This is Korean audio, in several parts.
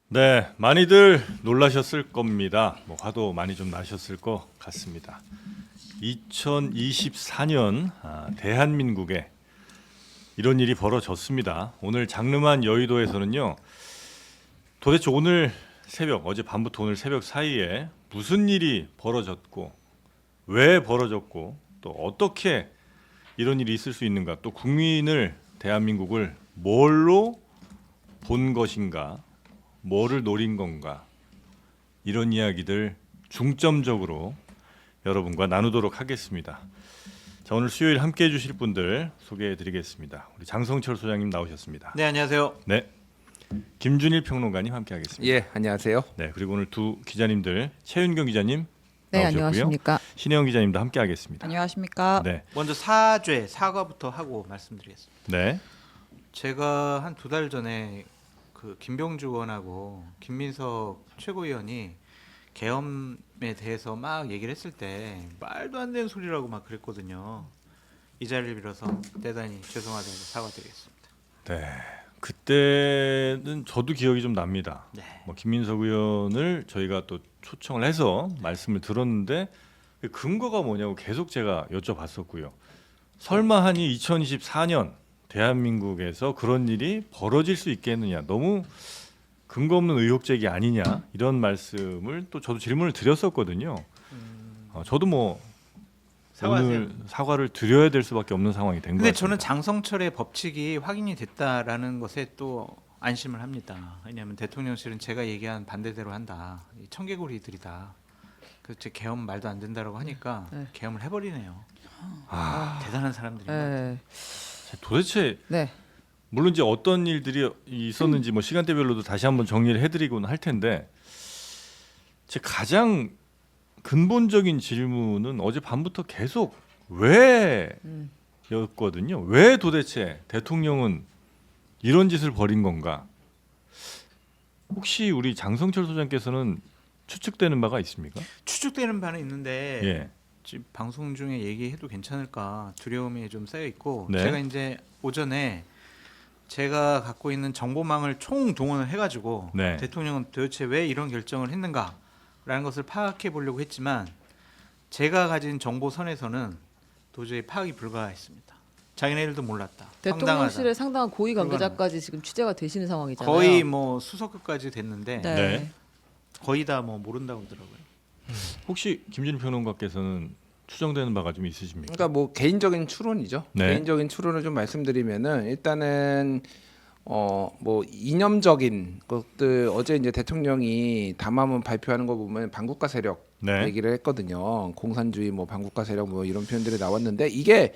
네, 많이들 놀라셨을 겁니다. 화도 많이 좀 나셨을 것 같습니다. 2024년 대한민국에 이런 일이 벌어졌습니다. 오늘 장르만 여의도에서는요. 도대체 오늘 새벽, 어제 밤부터 오늘 새벽 사이에 무슨 일이 벌어졌고 왜 벌어졌고 또 어떻게 이런 일이 있을 수 있는가, 또 국민을, 대한민국을 뭘로 본 것인가, 뭐를 노린 건가, 이런 이야기들 중점적으로 여러분과 나누도록 하겠습니다. 자, 오늘 수요일 함께해 주실 분들 소개해 드리겠습니다. 우리 장성철 소장님 나오셨습니다. 네, 안녕하세요. 네, 김준일 평론가님 함께하겠습니다. 예, 안녕하세요. 네, 그리고 오늘 두 기자님들 최윤경 기자님 네, 나오셨고요. 안녕하십니까. 신혜영 기자님도 함께하겠습니다. 안녕하십니까. 네, 먼저 사과부터 하고 말씀드리겠습니다. 네, 제가 한 2달 전에 그 김병주 의원하고 김민석 최고위원이 계엄에 대해서 막 얘기를 했을 때 말도 안 되는 소리라고 막 그랬거든요. 이 자리를 빌어서 대단히 죄송하다고 사과드리겠습니다. 네. 그때는 저도 기억이 좀 납니다. 네. 김민석 의원을 저희가 또 초청을 해서 말씀을 들었는데 그 근거가 뭐냐고 계속 제가 여쭤봤었고요. 설마 하니 2024년 대한민국에서 그런 일이 벌어질 수 있겠느냐, 너무 근거 없는 의혹 제기 아니냐, 이런 말씀을 또 저도 질문을 드렸었거든요. 저도 사과하세요. 오늘 사과를 드려야 될 수밖에 없는 상황이 된 것 근데 같습니다. 저는 장성철의 법칙이 확인이 됐다라는 것에 또 안심을 합니다. 왜냐하면 대통령실은 제가 얘기한 반대대로 한다. 이 청개구리들이다. 그제 계엄 말도 안 된다라고 하니까 네. 계엄을 해버리네요. 아, 대단한 사람들입니다. 네. 도대체 네. 물론 이제 어떤 일들이 있었는지 시간대별로도 다시 한번 정리를 해드리고는 할 텐데, 제 가장 근본적인 질문은 어제 밤부터 계속 왜였거든요. 왜 도대체 대통령은 이런 짓을 벌인 건가? 혹시 우리 장성철 소장께서는 추측되는 바가 있습니까? 추측되는 바는 있는데 예, 지금 방송 중에 얘기해도 괜찮을까 두려움이 좀 쌓여 있고, 네. 제가 이제 오전에 제가 갖고 있는 정보망을 총동원을 해가지고 네. 대통령은 도대체 왜 이런 결정을 했는가라는 것을 파악해 보려고 했지만 제가 가진 정보선에서는 도저히 파악이 불가했습니다. 자기네들도 몰랐다. 대통령실에 황당하다. 상당한 고위 관계자까지 지금 취재가 되시는 상황이잖아요. 거의 수석급까지 됐는데 네. 네. 거의 다 모른다고 하더라고요. 혹시 김준일 평론가께서는 추정되는 바가 좀 있으십니까? 그러니까 개인적인 추론이죠. 네. 개인적인 추론을 좀 말씀드리면은 일단은 이념적인 것들, 어제 이제 대통령이 담화문 발표하는 거 보면 반국가 세력 네. 얘기를 했거든요. 공산주의 반국가 세력 이런 표현들이 나왔는데, 이게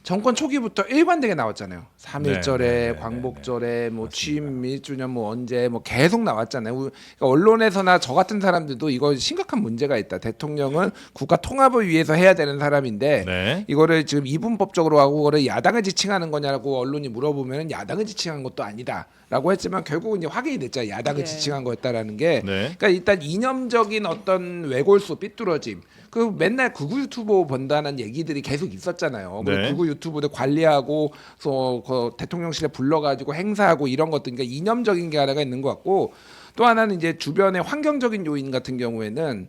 정권 초기부터 일관되게 나왔잖아요. 3.1절에 네. 광복절에 맞습니다. 취임 1주년 언제 계속 나왔잖아요. 그러니까 언론에서나 저 같은 사람들도 이거 심각한 문제가 있다. 대통령은 국가 통합을 위해서 해야 되는 사람인데 네. 이거를 지금 이분법적으로 하고 그거를 야당을 지칭하는 거냐고 언론이 물어보면 야당을 지칭한 것도 아니다라고 했지만 결국은 이제 확인이 됐죠. 야당을 네. 지칭한 거였다라는 게. 네. 그러니까 일단 이념적인 어떤 외골수, 삐뚤어짐. 그 맨날 극우 유튜버 본다는 얘기들이 계속 있었잖아요. 네. 극우 유튜브들 관리하고 그 대통령실에 불러가지고 행사하고 이런 것들, 그러니까 이념적인 게 하나가 있는 것 같고, 또 하나는 이제 주변의 환경적인 요인 같은 경우에는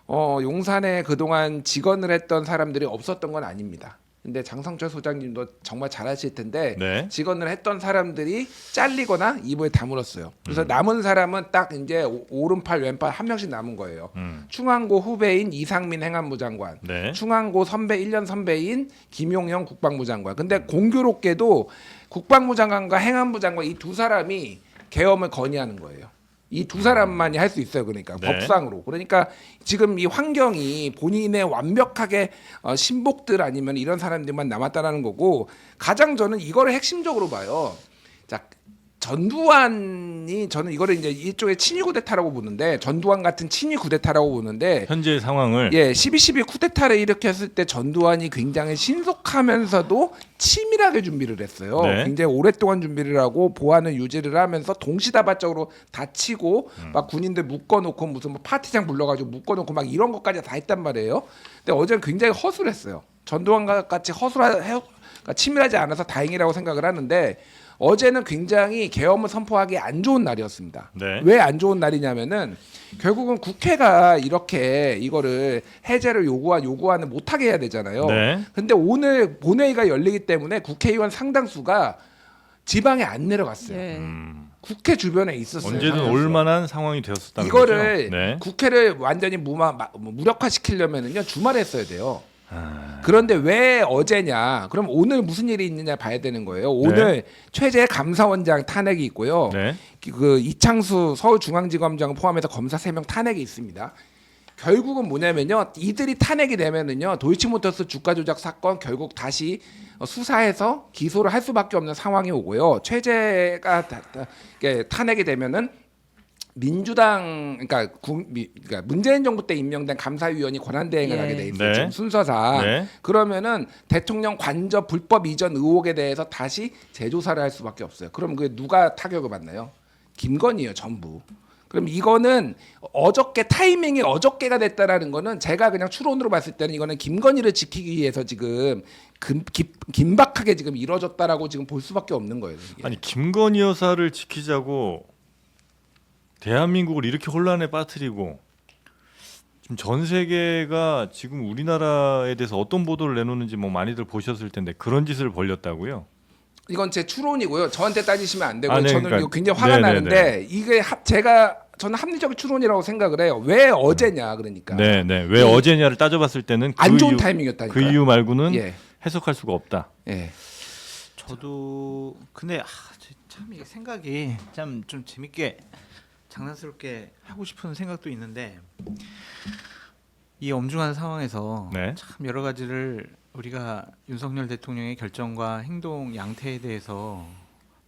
용산에 그동안 직언을 했던 사람들이 없었던 건 아닙니다. 근데 장성철 소장님도 정말 잘 아실 텐데 네. 직언을 했던 사람들이 잘리거나 입을 다물었어요. 그래서 남은 사람은 딱 이제 오른팔 왼팔 한 명씩 남은 거예요. 충안고 후배인 이상민 행안부 장관, 네. 충안고 선배 1년 선배인 김용영 국방부 장관. 근데 공교롭게도 국방부 장관과 행안부 장관 이 두 사람이 계엄을 건의하는 거예요. 이 두 사람만이 할 수 있어요. 그러니까 네. 법상으로. 그러니까 지금 이 환경이 본인의 완벽하게 신복들 아니면 이런 사람들만 남았다라는 거고, 가장 저는 이거를 핵심적으로 봐요. 자, 전두환이, 저는 이거를 이제 일종의 친위 쿠데타라고 보는데, 전두환 같은 친위 쿠데타라고 보는데, 현재 상황을 12.12 쿠데타를 일으켰을 때 전두환이 굉장히 신속하면서도 치밀하게 준비를 했어요. 네. 굉장히 오랫동안 준비를 하고 보안을 유지를 하면서 동시다발적으로 다치고 막 군인들 묶어놓고 무슨 파티장 불러가지고 묶어놓고 막 이런 것까지 다 했단 말이에요. 근데 어제는 굉장히 허술했어요. 전두환과 같이 치밀하지 않아서 다행이라고 생각을 하는데, 어제는 굉장히 계엄을 선포하기 안 좋은 날이었습니다. 네. 왜 안 좋은 날이냐면은 결국은 국회가 이렇게 이거를 해제를 요구하는 못하게 해야 되잖아요. 네. 근데 오늘 본회의가 열리기 때문에 국회의원 상당수가 지방에 안 내려갔어요. 예. 국회 주변에 있었어요. 언제든 상당수가. 올 만한 상황이 되었었다는 이거를 거죠. 네. 국회를 완전히 무력화시키려면은요 주말에 했어야 돼요. 아, 그런데 왜 어제냐? 그럼 오늘 무슨 일이 있느냐 봐야 되는 거예요. 오늘 최재 감사원장 탄핵이 있고요. 네. 그 이창수 서울중앙지검장 포함해서 검사 3명 탄핵이 있습니다. 결국은 뭐냐면요, 이들이 탄핵이 되면은요, 도이치모터스 주가 조작 사건 결국 다시 수사해서 기소를 할 수밖에 없는 상황이 오고요. 최재가 탄핵이 되면은 민주당, 그러니까 문재인 정부 때 임명된 감사위원이 권한대행을 예. 하게 돼 있어요. 네. 지금 순서상. 네. 그러면은 대통령 관저 불법 이전 의혹에 대해서 다시 재조사를 할 수밖에 없어요. 그럼 그게 누가 타격을 받나요? 김건희요, 전부. 그럼 이거는 어저께 타이밍이 어저께가 됐다라는 거는 제가 그냥 추론으로 봤을 때는 이거는 김건희를 지키기 위해서 지금 긴박하게 지금 이루어졌다라고 지금 볼 수밖에 없는 거예요. 이게. 아니 김건희 여사를 지키자고 대한민국을 이렇게 혼란에 빠뜨리고 지금 전 세계가 지금 우리나라에 대해서 어떤 보도를 내놓는지 뭐 많이들 보셨을 텐데 그런 짓을 벌였다고요? 이건 제 추론이고요. 저한테 따지시면 안 되고 아, 네, 저는 그러니까, 이거 굉장히 화가 네네네. 나는데 이게 저는 합리적인 추론이라고 생각을 해요. 왜 어제냐 그러니까. 네, 네. 왜 어제냐를 따져봤을 때는 안 좋은 이유, 타이밍이었다니까. 그 이유 말고는 예. 해석할 수가 없다. 예. 저도 근데 참 이게 생각이 참 좀 재밌게 장난스럽게 하고 싶은 생각도 있는데 이 엄중한 상황에서 네. 참 여러 가지를 우리가 윤석열 대통령의 결정과 행동 양태에 대해서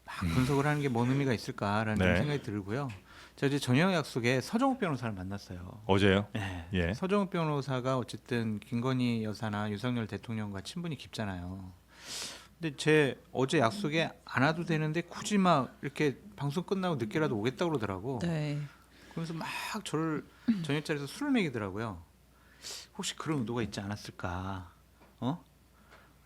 막 분석을 하는 게 뭔 의미가 있을까라는 네. 생각이 들고요. 제가 어제 저녁 약속에 서정욱 변호사를 만났어요. 어제요? 네. 예. 서정욱 변호사가 어쨌든 김건희 여사나 윤석열 대통령과 친분이 깊잖아요. 근데 어제 약속에 안 와도 되는데 굳이 막 이렇게 방송 끝나고 늦게라도 오겠다고 그러더라고. 네. 그러면서 막 저를 저녁 자리에서 술을 먹이더라고요. 혹시 그런 의도가 있지 않았을까?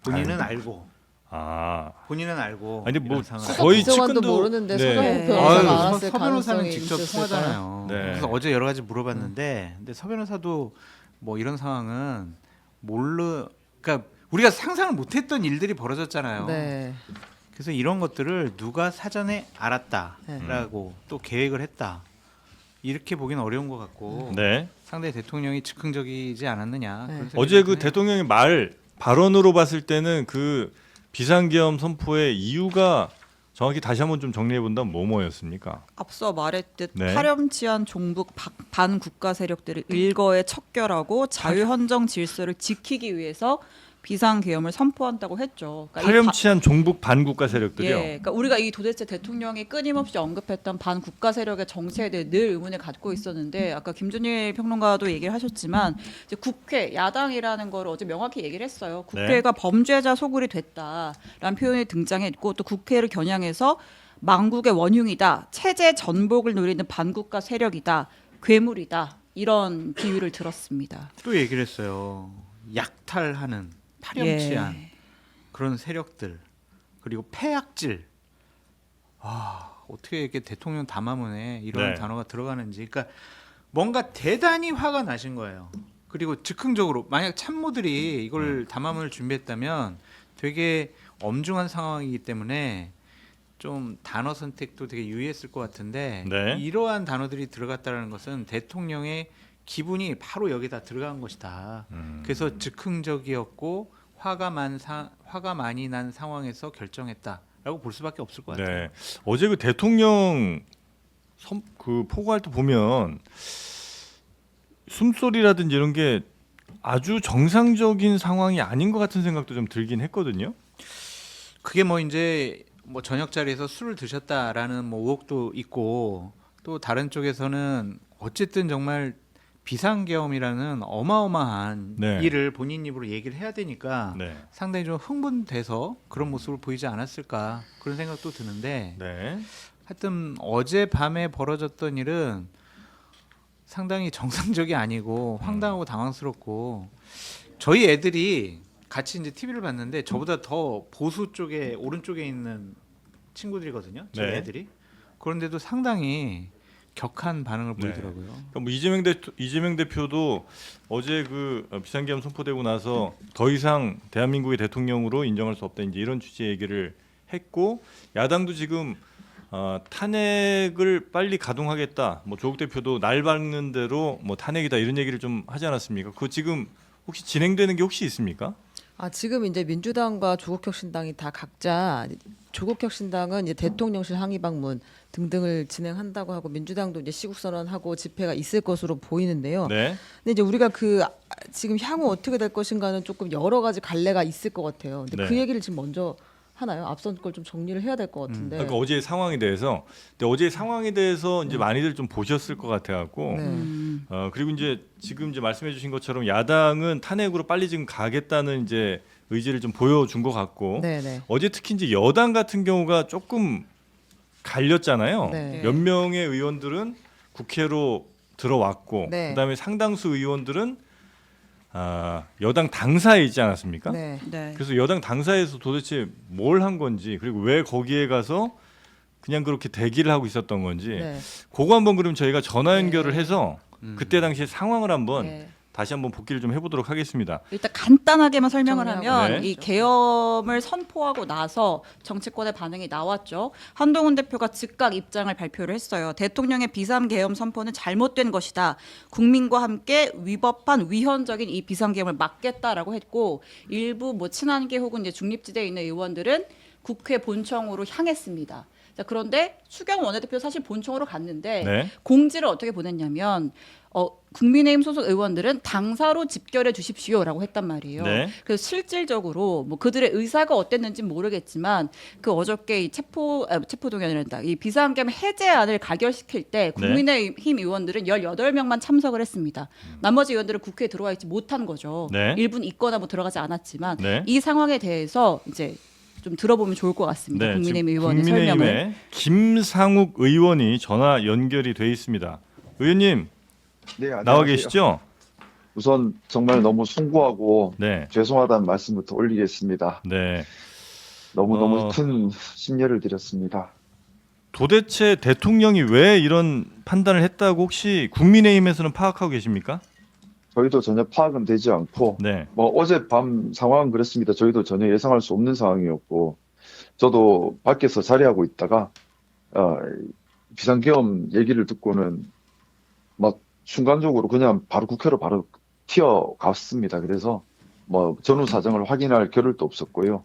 본인은 알고. 아, 본인은 알고. 아니 뭐 이런 상황을. 거의 비서관도 측근도 모르는데 네. 서정욱 아유, 변호사가 알았을 서 변호사는 가능성이 직접 있었을까요? 통하잖아요. 네. 그래서 어제 여러 가지 물어봤는데, 근데 서 변호사도 뭐 이런 상황은 그러니까 우리가 상상을 못했던 일들이 벌어졌잖아요. 네. 그래서 이런 것들을 누가 사전에 알았다라고 또 계획을 했다 이렇게 보기는 어려운 것 같고 네. 상대 대통령이 즉흥적이지 않았느냐. 네. 그런 생각이 어제 그 드네요. 대통령의 발언으로 봤을 때는 그 비상계엄 선포의 이유가 정확히 다시 한번 좀 정리해 본다면 뭐였습니까? 앞서 말했듯 네. 파렴치한 종북 반국가 세력들을 일거에 척결하고 자유헌정 질서를 지키기 위해서 비상계엄을 선포한다고 했죠. 그러니까 파렴치한 종북 반국가 세력들이요. 예, 그러니까 우리가 이 도대체 대통령이 끊임없이 언급했던 반국가 세력의 정체에 대해 늘 의문을 갖고 있었는데 아까 김준일 평론가도 얘기를 하셨지만 이제 국회 야당이라는 걸 어제 명확히 얘기를 했어요. 국회가 범죄자 소굴이 됐다라는 표현이 등장했고 또 국회를 겨냥해서 망국의 원흉이다, 체제 전복을 노리는 반국가 세력이다, 괴물이다 이런 비유를 들었습니다. 또 얘기를 했어요. 약탈하는 파렴치한 예. 그런 세력들 그리고 폐악질. 어떻게 이렇게 대통령 담화문에 이런 네. 단어가 들어가는지. 그러니까 뭔가 대단히 화가 나신 거예요. 그리고 즉흥적으로 만약 참모들이 이걸 담화문을 준비했다면 되게 엄중한 상황이기 때문에 좀 단어 선택도 되게 유의했을 것 같은데 네. 이러한 단어들이 들어갔다는 것은 대통령의 기분이 바로 여기다 들어간 것이다. 그래서 즉흥적이었고 화가 많이 난 상황에서 결정했다라고 볼 수밖에 없을 것 같아요. 네. 어제 그 대통령 그 포고할 때 보면 숨소리라든지 이런 게 아주 정상적인 상황이 아닌 것 같은 생각도 좀 들긴 했거든요. 그게 뭐 이제 뭐 저녁 자리에서 술을 드셨다라는 뭐 의혹도 있고 또 다른 쪽에서는 어쨌든 정말 비상계엄이라는 어마어마한 네. 일을 본인 입으로 얘기를 해야 되니까 네. 상당히 상당히 좀 흥분돼서 그런 모습을 보이지 않았을까 그런 생각도 드는데 네. 하여튼 어제 밤에 벌어졌던 일은 상당히 정상적이 아니고 황당하고 당황스럽고 저희 애들이 같이 이제 TV를 봤는데 저보다 더 보수 쪽에 오른쪽에 있는 친구들이거든요. 제 네. 애들이. 그런데도 상당히 격한 반응을 네. 보이더라고요. 그러니까 뭐 이재명 대표도 어제 그 비상계엄 선포되고 나서 더 이상 대한민국의 대통령으로 인정할 수 없다 이제 이런 취지의 얘기를 했고 야당도 지금 탄핵을 빨리 가동하겠다. 뭐 조국 대표도 날 박는 대로 뭐 탄핵이다 이런 얘기를 좀 하지 않았습니까? 그거 지금 혹시 진행되는 게 혹시 있습니까? 지금 이제 민주당과 조국혁신당이 다 각자 조국혁신당은 이제 대통령실 항의 방문 등등을 진행한다고 하고 민주당도 이제 시국 선언하고 집회가 있을 것으로 보이는데요. 네. 근데 이제 우리가 지금 향후 어떻게 될 것인가는 조금 여러 가지 갈래가 있을 것 같아요. 근데 네. 그 얘기를 지금 먼저 하나요? 앞선 걸 좀 정리를 해야 될 것 같은데. 그러니까 어제 상황에 대해서 근데 어제 상황에 대해서 이제 많이들 좀 보셨을 것 같아 갖고 네. 그리고 이제 지금 이제 말씀해 주신 것처럼 야당은 탄핵으로 빨리 지금 가겠다는 이제 의지를 좀 보여준 것 같고 네네. 어제 특히 이제 여당 같은 경우가 조금 갈렸잖아요. 네. 몇 명의 의원들은 국회로 들어왔고 네. 그다음에 상당수 의원들은 여당 당사에 있지 않았습니까? 네. 네. 그래서 여당 당사에서 도대체 뭘 한 건지 그리고 왜 거기에 가서 그냥 그렇게 대기를 하고 있었던 건지 네. 그거 한번 그럼 저희가 전화 연결을 네. 해서 그때 당시의 상황을 한번 네. 다시 한번 복기를 좀 해보도록 하겠습니다. 일단 간단하게만 설명을 정리하고. 하면 네. 이 계엄을 선포하고 나서 정치권의 반응이 나왔죠. 한동훈 대표가 즉각 입장을 발표를 했어요. 대통령의 비상계엄 선포는 잘못된 것이다. 국민과 함께 위법한 위헌적인 이 비상계엄을 막겠다라고 했고 일부 뭐 친한계 혹은 이제 중립지대에 있는 의원들은 국회 본청으로 향했습니다. 자, 그런데 추경 원내대표 사실 본청으로 갔는데 네. 공지를 어떻게 보냈냐면 국민의힘 소속 의원들은 당사로 집결해 주십시오라고 했단 말이에요. 네. 그래서 실질적으로 뭐 그들의 의사가 어땠는지 모르겠지만 그 어저께 이 체포동의안이란다. 이 비상계엄 해제안을 가결시킬 때 국민의힘 의원들은 18명만 참석을 했습니다. 나머지 의원들은 국회에 들어와 있지 못한 거죠. 네. 일부는 있거나 뭐 들어가지 않았지만 네. 이 상황에 대해서 이제 좀 들어보면 좋을 것 같습니다. 네, 국민의힘 지금 의원의 설명을. 국민의힘의 김상욱 의원이 전화 연결이 돼 있습니다. 의원님 네, 안녕하세요. 나와 계시죠? 우선 정말 너무 숭고하고 네. 죄송하다는 말씀부터 올리겠습니다. 네. 너무너무 큰 심려를 드렸습니다. 도대체 대통령이 왜 이런 판단을 했다고 혹시 국민의힘에서는 파악하고 계십니까? 저희도 전혀 파악은 되지 않고 네. 뭐 어젯밤 상황은 그렇습니다. 저희도 전혀 예상할 수 없는 상황이었고 저도 밖에서 자리하고 있다가 비상계엄 얘기를 듣고는 막 순간적으로 그냥 바로 국회로 바로 튀어갔습니다. 그래서 뭐 전후 사정을 확인할 겨를도 없었고요.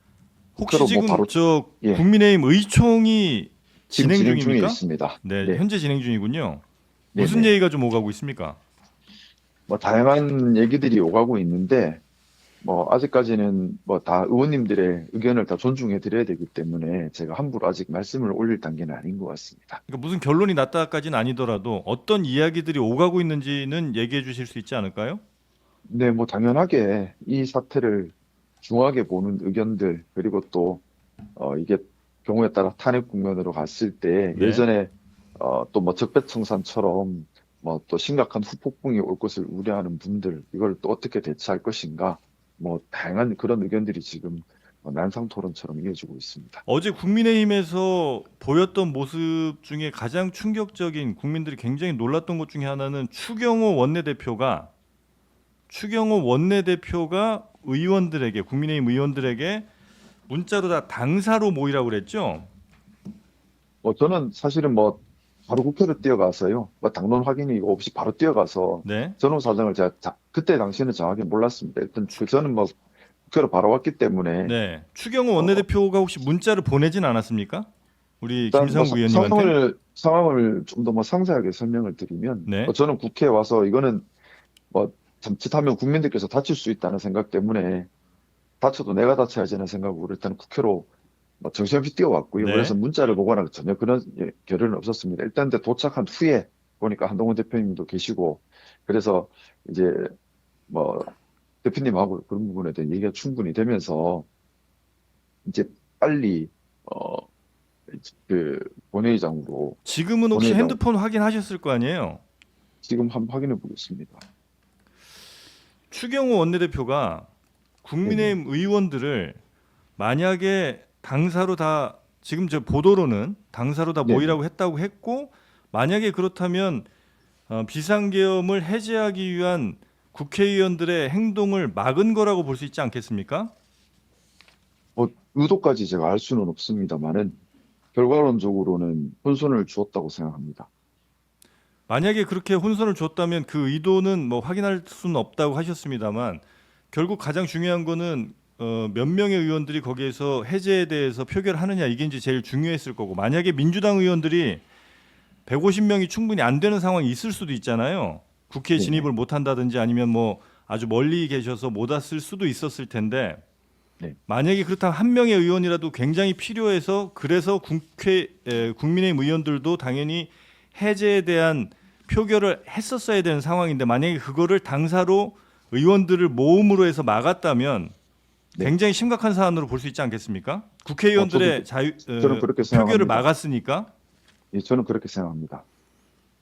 혹시 국회로 지금 뭐 바로 저 예. 국민의힘 의총이 지금 진행 진행 중에 중입니까? 있습니다. 네, 네. 현재 진행 중이군요. 네, 무슨 네. 얘기가 좀 오가고 있습니까? 뭐 다양한 얘기들이 오가고 있는데 뭐 아직까지는 뭐 다 의원님들의 의견을 다 존중해 드려야 되기 때문에 제가 함부로 아직 말씀을 올릴 단계는 아닌 것 같습니다. 그러니까 무슨 결론이 났다까지는 아니더라도 어떤 이야기들이 오가고 있는지는 얘기해 주실 수 있지 않을까요? 네, 뭐 당연하게 이 사태를 중하게 보는 의견들 그리고 또 이게 경우에 따라 탄핵 국면으로 갔을 때 네. 예전에 또 뭐 적폐청산처럼 뭐 또 심각한 후폭풍이 올 것을 우려하는 분들 이걸 또 어떻게 대처할 것인가 뭐 다양한 그런 의견들이 지금 난상 토론처럼 이어지고 있습니다. 어제 국민의힘에서 보였던 모습 중에 가장 충격적인 국민들이 굉장히 놀랐던 것 중에 하나는 추경호 원내대표가 의원들에게 국민의힘 의원들에게 문자로 다 당사로 모이라고 그랬죠. 저는 사실은 뭐 바로 국회로 뛰어가서요. 뭐 당론 확인이 없이 바로 뛰어가서 네. 전후 사정을 제가 그때 당시에는 정확히 몰랐습니다. 일단 저는 뭐 국회로 바로 왔기 때문에 네. 추경호 원내대표가 혹시 문자를 보내진 않았습니까? 우리 일단 김상욱 뭐 의원님한테. 상황을 좀 더 뭐 상세하게 설명을 드리면 네. 저는 국회에 와서 이거는 뭐 잠칫하면 국민들께서 다칠 수 있다는 생각 때문에 다쳐도 내가 다쳐야지 하는 생각으로 일단 국회로 뭐 정신없이 뛰어왔고요. 네. 그래서 문자를 보거나 전혀 그런 결의는 없었습니다. 일단 근데 도착한 후에 보니까 한동훈 대표님도 계시고 그래서 이제 뭐 대표님하고 그런 부분에 대한 얘기가 충분히 되면서 이제 빨리 그 본회의장으로 지금은 혹시 본회의장. 핸드폰 확인하셨을 거 아니에요? 지금 한번 확인해 보겠습니다. 추경호 원내대표가 국민의힘 의원들을 만약에 당사로 다 지금 저 보도로는 당사로 다 네. 모이라고 했다고 했고 만약에 그렇다면 비상계엄을 해제하기 위한 국회의원들의 행동을 막은 거라고 볼 수 있지 않겠습니까? 뭐 의도까지 제가 알 수는 없습니다만은 결과론적으로는 혼선을 주었다고 생각합니다. 만약에 그렇게 혼선을 줬다면 그 의도는 뭐 확인할 수는 없다고 하셨습니다만 결국 가장 중요한 거는 몇 명의 의원들이 거기에서 해제에 대해서 표결하느냐 이게 이제 제일 중요했을 거고 만약에 민주당 의원들이 150명이 충분히 안 되는 상황이 있을 수도 있잖아요. 국회에 네. 진입을 못 한다든지 아니면 뭐 아주 멀리 계셔서 못 왔을 수도 있었을 텐데 네. 만약에 그렇다면 한 명의 의원이라도 굉장히 필요해서 그래서 국민의힘 의원들도 당연히 해제에 대한 표결을 했었어야 되는 상황인데 만약에 그거를 당사로 의원들을 모음으로 해서 막았다면 네. 굉장히 심각한 사안으로 볼 수 있지 않겠습니까? 국회의원들의 저는 그렇게 표결을 생각합니다. 막았으니까 예, 저는 그렇게 생각합니다.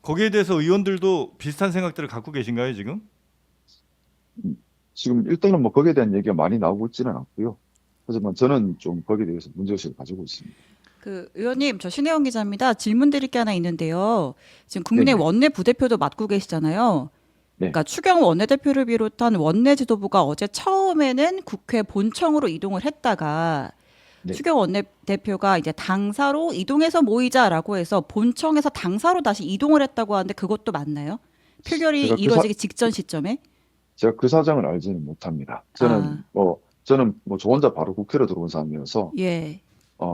거기에 대해서 의원들도 비슷한 생각들을 갖고 계신가요 지금? 지금 일단은 뭐 거기에 대한 얘기가 많이 나오고 있지는 않고요. 하지만 저는 좀 거기에 대해서 문제의식을 가지고 있습니다. 그 의원님, 저 신혜영 기자입니다. 질문 드릴 게 하나 있는데요. 지금 국민의 네네. 원내 부대표도 맡고 계시잖아요. 네. 그러니까 추경 원내대표를 비롯한 원내 지도부가 어제 처음에는 국회 본청으로 이동을 했다가 네. 추경 원내대표가 이제 당사로 이동해서 모이자라고 해서 본청에서 당사로 다시 이동을 했다고 하는데 그것도 맞나요? 표결이 제가 그 이루어지기 직전 시점에? 제가 그 사정을 알지는 못합니다. 저는 뭐 저 혼자 바로 국회로 들어온 사람이어서 예.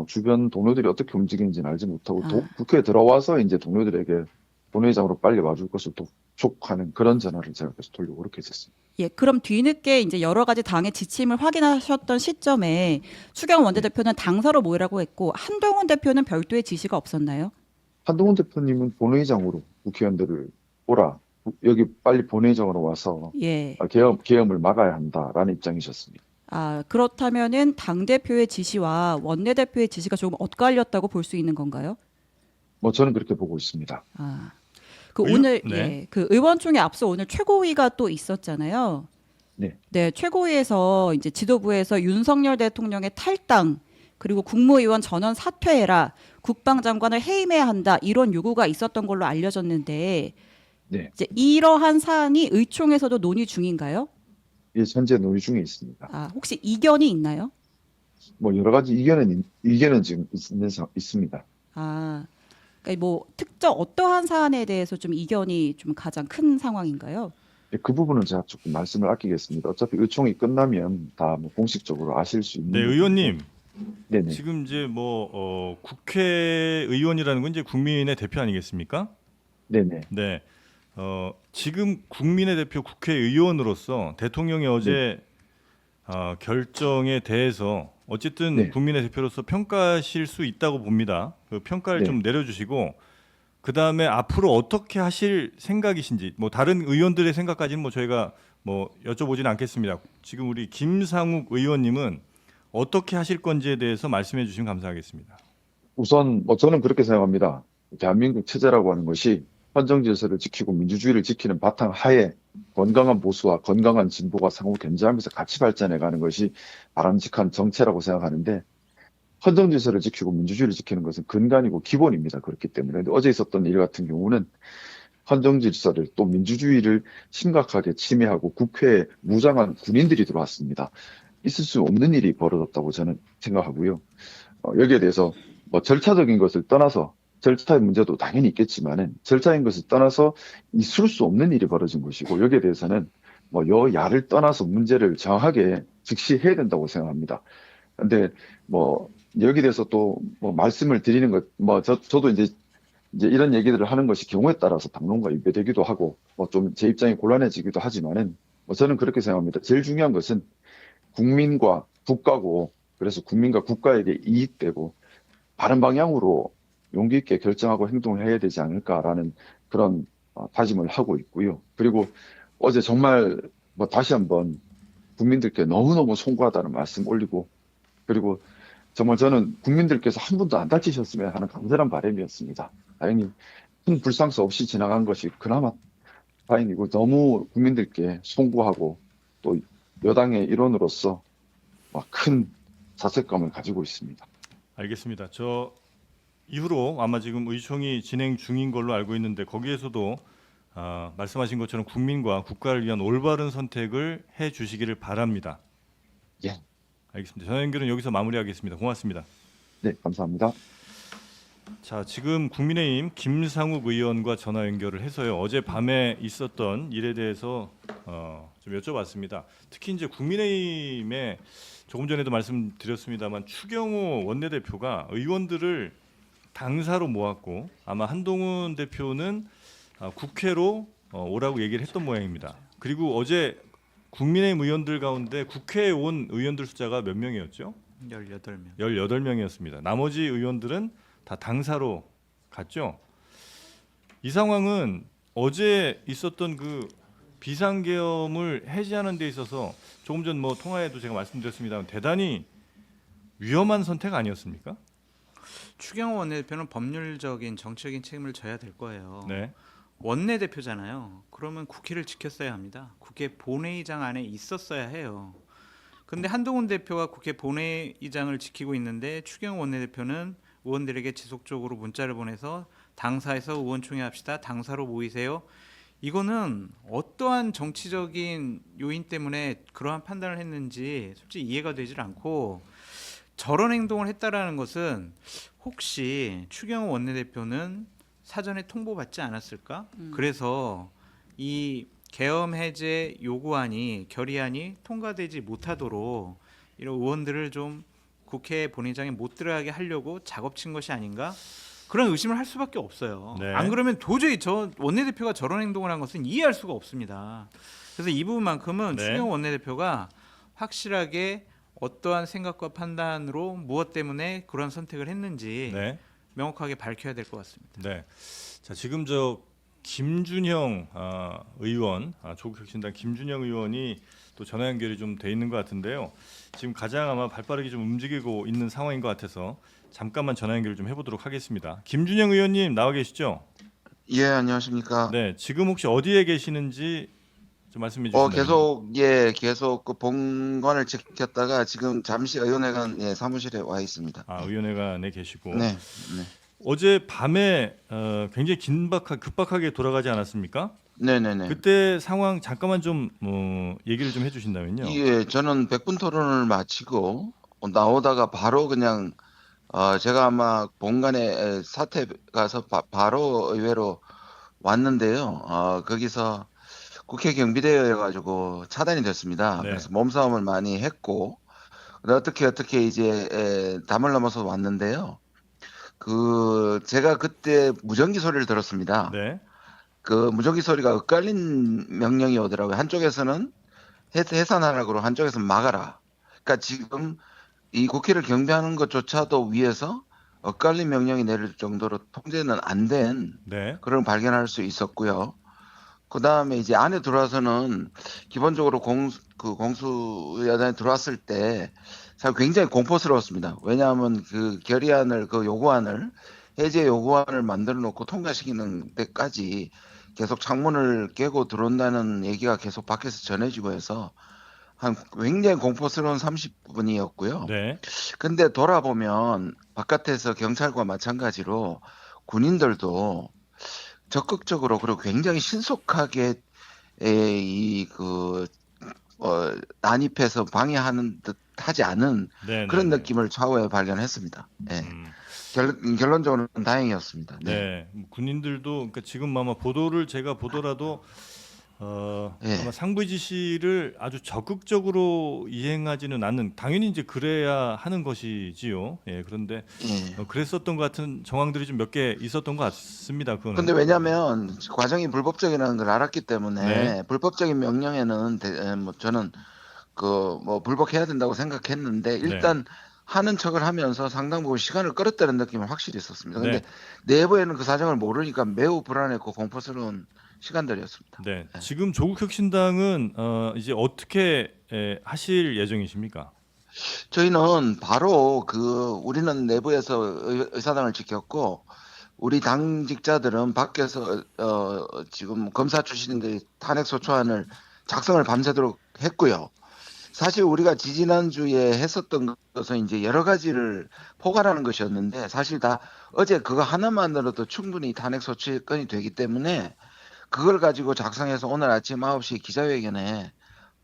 주변 동료들이 어떻게 움직이는지는 알지 못하고 아. 국회에 들어와서 이제 동료들에게 본회의장으로 빨리 와줄 것을 독촉하는 그런 전화를 제가 계속 돌리고 그렇게 했었습니다. 예, 그럼 뒤늦게 이제 여러 가지 당의 지침을 확인하셨던 시점에 추경 원내대표는 당사로 모이라고 했고 한동훈 대표는 별도의 지시가 없었나요? 한동훈 대표님은 본회의장으로 국회의원들을 오라, 여기 빨리 본회의장으로 와서 예. 계엄을 막아야 한다라는 입장이셨습니다. 아, 그렇다면은 당 대표의 지시와 원내 대표의 지시가 조금 엇갈렸다고 볼 수 있는 건가요? 뭐 저는 그렇게 보고 있습니다. 아. 그 네. 오늘 그 의원총회 앞서 오늘 최고위가 또 있었잖아요. 네. 네, 최고위에서 이제 지도부에서 윤석열 대통령의 탈당 그리고 국무위원 전원 사퇴해라, 국방장관을 해임해야 한다 이런 요구가 있었던 걸로 알려졌는데 네. 이제 이러한 사안이 의총에서도 논의 중인가요? 예, 현재 논의 중에 있습니다. 아, 혹시 이견이 있나요? 뭐 여러 가지 이견은 지금 있습니다. 아, 그러니까 뭐 특정 어떠한 사안에 대해서 좀 이견이 좀 가장 큰 상황인가요? 예, 그 부분은 제가 조금 말씀을 아끼겠습니다. 어차피 의총이 끝나면 다 뭐 공식적으로 아실 수 있는. 네, 의원님. 네네. 지금 이제 뭐 국회의원이라는 건 이제 국민의 대표 아니겠습니까? 네네. 네. 지금 국민의 대표 국회의원으로서 대통령이 어제 결정에 대해서 어쨌든 네. 국민의 대표로서 평가하실 수 있다고 봅니다. 그 평가를 네. 좀 내려주시고 그 다음에 앞으로 어떻게 하실 생각이신지 뭐 다른 의원들의 생각까지는 뭐 저희가 뭐 여쭤보지는 않겠습니다. 지금 우리 김상욱 의원님은 어떻게 하실 건지에 대해서 말씀해 주시면 감사하겠습니다. 우선 뭐 저는 그렇게 생각합니다. 대한민국 체제라고 하는 것이 헌정 질서를 지키고 민주주의를 지키는 바탕 하에 건강한 보수와 건강한 진보가 상호 견제하면서 같이 발전해 가는 것이 바람직한 정체라고 생각하는데 헌정 질서를 지키고 민주주의를 지키는 것은 근간이고 기본입니다. 그렇기 때문에 근데 어제 있었던 일 같은 경우는 헌정 질서를 또 민주주의를 심각하게 침해하고 국회에 무장한 군인들이 들어왔습니다. 있을 수 없는 일이 벌어졌다고 저는 생각하고요. 여기에 대해서 뭐 절차적인 것을 떠나서 절차의 문제도 당연히 있겠지만은 절차인 것을 떠나서 있을 수 없는 일이 벌어진 것이고 여기에 대해서는 뭐 여야를 떠나서 문제를 정확하게 직시해야 된다고 생각합니다. 근데 뭐 여기에 대해서 또 뭐 말씀을 드리는 것 뭐 저도 이제 이런 얘기들을 하는 것이 경우에 따라서 당론과 위배되기도 하고 뭐 좀 제 입장이 곤란해지기도 하지만은 뭐 저는 그렇게 생각합니다. 제일 중요한 것은 국민과 국가고 그래서 국민과 국가에게 이익되고 바른 방향으로 용기 있게 결정하고 행동을 해야 되지 않을까라는 그런 다짐을 하고 있고요. 그리고 어제 정말 뭐 다시 한번 국민들께 너무너무 송구하다는 말씀 올리고 그리고 정말 저는 국민들께서 한 분도 안 다치셨으면 하는 간절한 바람이었습니다. 다행히 큰 불상사 없이 지나간 것이 그나마 다행이고 너무 국민들께 송구하고 또 여당의 일원으로서 큰 자책감을 가지고 있습니다. 알겠습니다. 저 이후로 아마 지금 의총이 진행 중인 걸로 알고 있는데 거기에서도 말씀하신 것처럼 국민과 국가를 위한 올바른 선택을 해 주시기를 바랍니다. 예. 알겠습니다. 전화 연결은 여기서 마무리하겠습니다. 고맙습니다. 네, 감사합니다. 자, 지금 국민의힘 김상욱 의원과 전화 연결을 해서요. 어제 밤에 있었던 일에 대해서 좀 여쭤봤습니다. 특히 이제 국민의힘에 조금 전에도 말씀드렸습니다만 추경호 원내대표가 의원들을 당사로 모았고 아마 한동훈 대표는 국회로 오라고 얘기를 했던 모양입니다. 그리고 어제 국민의힘 의원들 가운데 국회에 온 의원들 숫자가 몇 명이었죠? 18명. 18명이었습니다. 나머지 의원들은 다 당사로 갔죠. 이 상황은 어제 있었던 그 비상계엄을 해제하는 데 있어서 조금 전 뭐 통화에도 제가 말씀드렸습니다만 대단히 위험한 선택 아니었습니까? 추경호 원내대표는 법률적인 정치적인 책임을 져야 될 거예요. 네. 원내대표잖아요. 그러면 국회를 지켰어야 합니다. 국회 본회의장 안에 있었어야 해요. 근데 한동훈 대표가 국회 본회의장을 지키고 있는데 추경호 원내대표는 의원들에게 지속적으로 문자를 보내서 당사에서 의원총회 합시다. 당사로 모이세요. 이거는 어떠한 정치적인 요인 때문에 그러한 판단을 했는지 솔직히 이해가 되질 않고 저런 행동을 했다라는 것은 혹시 추경호 원내대표는 사전에 통보받지 않았을까? 그래서 이 계엄 해제 요구안이 결의안이 통과되지 못하도록 이런 의원들을 좀 국회 본회의장에 못 들어가게 하려고 작업친 것이 아닌가? 그런 의심을 할 수밖에 없어요. 네. 안 그러면 도저히 저 원내대표가 저런 행동을 한 것은 이해할 수가 없습니다. 그래서 이 부분만큼은 네. 추경호 원내대표가 확실하게 어떠한 생각과 판단으로 무엇 때문에 그런 선택을 했는지 네. 명확하게 밝혀야 될 것 같습니다. 네. 자, 지금 저 김준형 의원, 조국혁신당 김준형 의원이 또 전화 연결이 좀 돼 있는 것 같은데요. 지금 가장 아마 발빠르게 좀 움직이고 있는 상황인 것 같아서 잠깐만 전화 연결 좀 해보도록 하겠습니다. 김준형 의원님 나와 계시죠? 예, 안녕하십니까. 네. 지금 혹시 어디에 계시는지 좀 말씀해 주시면 계속 그 본관을 지켰다가 지금 잠시 의원회관 사무실에 와 있습니다. 의원회관에 계시고 네, 네, 어제 밤에 굉장히 급박하게 돌아가지 않았습니까? 네, 네, 네. 그때 상황 잠깐만 좀 얘기를 좀 해주신다면요. 예, 저는 100분 토론을 마치고 나오다가 바로 그냥 제가 아마 본관에 사퇴 가서 바로 의회로 왔는데요. 거기서 국회 경비대여가지고 차단이 됐습니다. 네. 그래서 몸싸움을 많이 했고 어떻게 이제 담을 넘어서 왔는데요. 제가 그때 무전기 소리를 들었습니다. 네. 그 무전기 소리가 엇갈린 명령이 오더라고요. 한쪽에서는 해산하라고 한쪽에서는 막아라. 그러니까 지금 이 국회를 경비하는 것조차도 위에서 엇갈린 명령이 내릴 정도로 통제는 안 된 네. 그런 발견할 수 있었고요. 그 다음에 이제 안에 들어와서는 기본적으로 공수여단에 들어왔을 때 사실 굉장히 공포스러웠습니다. 왜냐하면 그 결의안을 요구안을 해제 요구안을 만들어 놓고 통과시키는 데까지 계속 창문을 깨고 들어온다는 얘기가 계속 밖에서 전해지고 해서 굉장히 공포스러운 30분이었고요. 네. 근데 돌아보면 바깥에서 경찰과 마찬가지로 군인들도 적극적으로 그리고 굉장히 신속하게 난입해서 방해하는 듯 하지 않은 네. 그런 네. 느낌을 좌우에 발견했습니다. 네. 음, 결론적으로는 다행이었습니다. 네. 네. 군인들도 그러니까 지금 아마 보도를 제가 보더라도 네. 아마 상부 지시를 아주 적극적으로 이행하지는 않는 당연히 이제 그래야 하는 것이지요. 예. 그런데 예. 그랬었던 것 같은 정황들이 좀 몇 개 있었던 것 같습니다. 그거는. 근데 왜냐하면 과정이 불법적이라는 걸 알았기 때문에 네. 불법적인 명령에는 저는 불복해야 된다고 생각했는데 일단 하는 척을 하면서 상당 부분 시간을 끌었다는 느낌은 확실히 있었습니다. 근데 네. 내부에는 그 사정을 모르니까 매우 불안했고 공포스러운 시간들이었습니다. 네. 지금 조국혁신당은 이제 어떻게 하실 예정이십니까? 저희는 바로 우리는 내부에서 의사당을 지켰고 우리 당직자들은 밖에서 지금 검사 출신들이 탄핵 소추안을 작성을 밤새도록 했고요. 사실 우리가 지지난주에 했었던 것은 이제 여러 가지를 포괄하는 것이었는데 사실 다 어제 그거 하나만으로도 충분히 탄핵 소추권이 되기 때문에 그걸 가지고 작성해서 오늘 아침 9시 기자회견에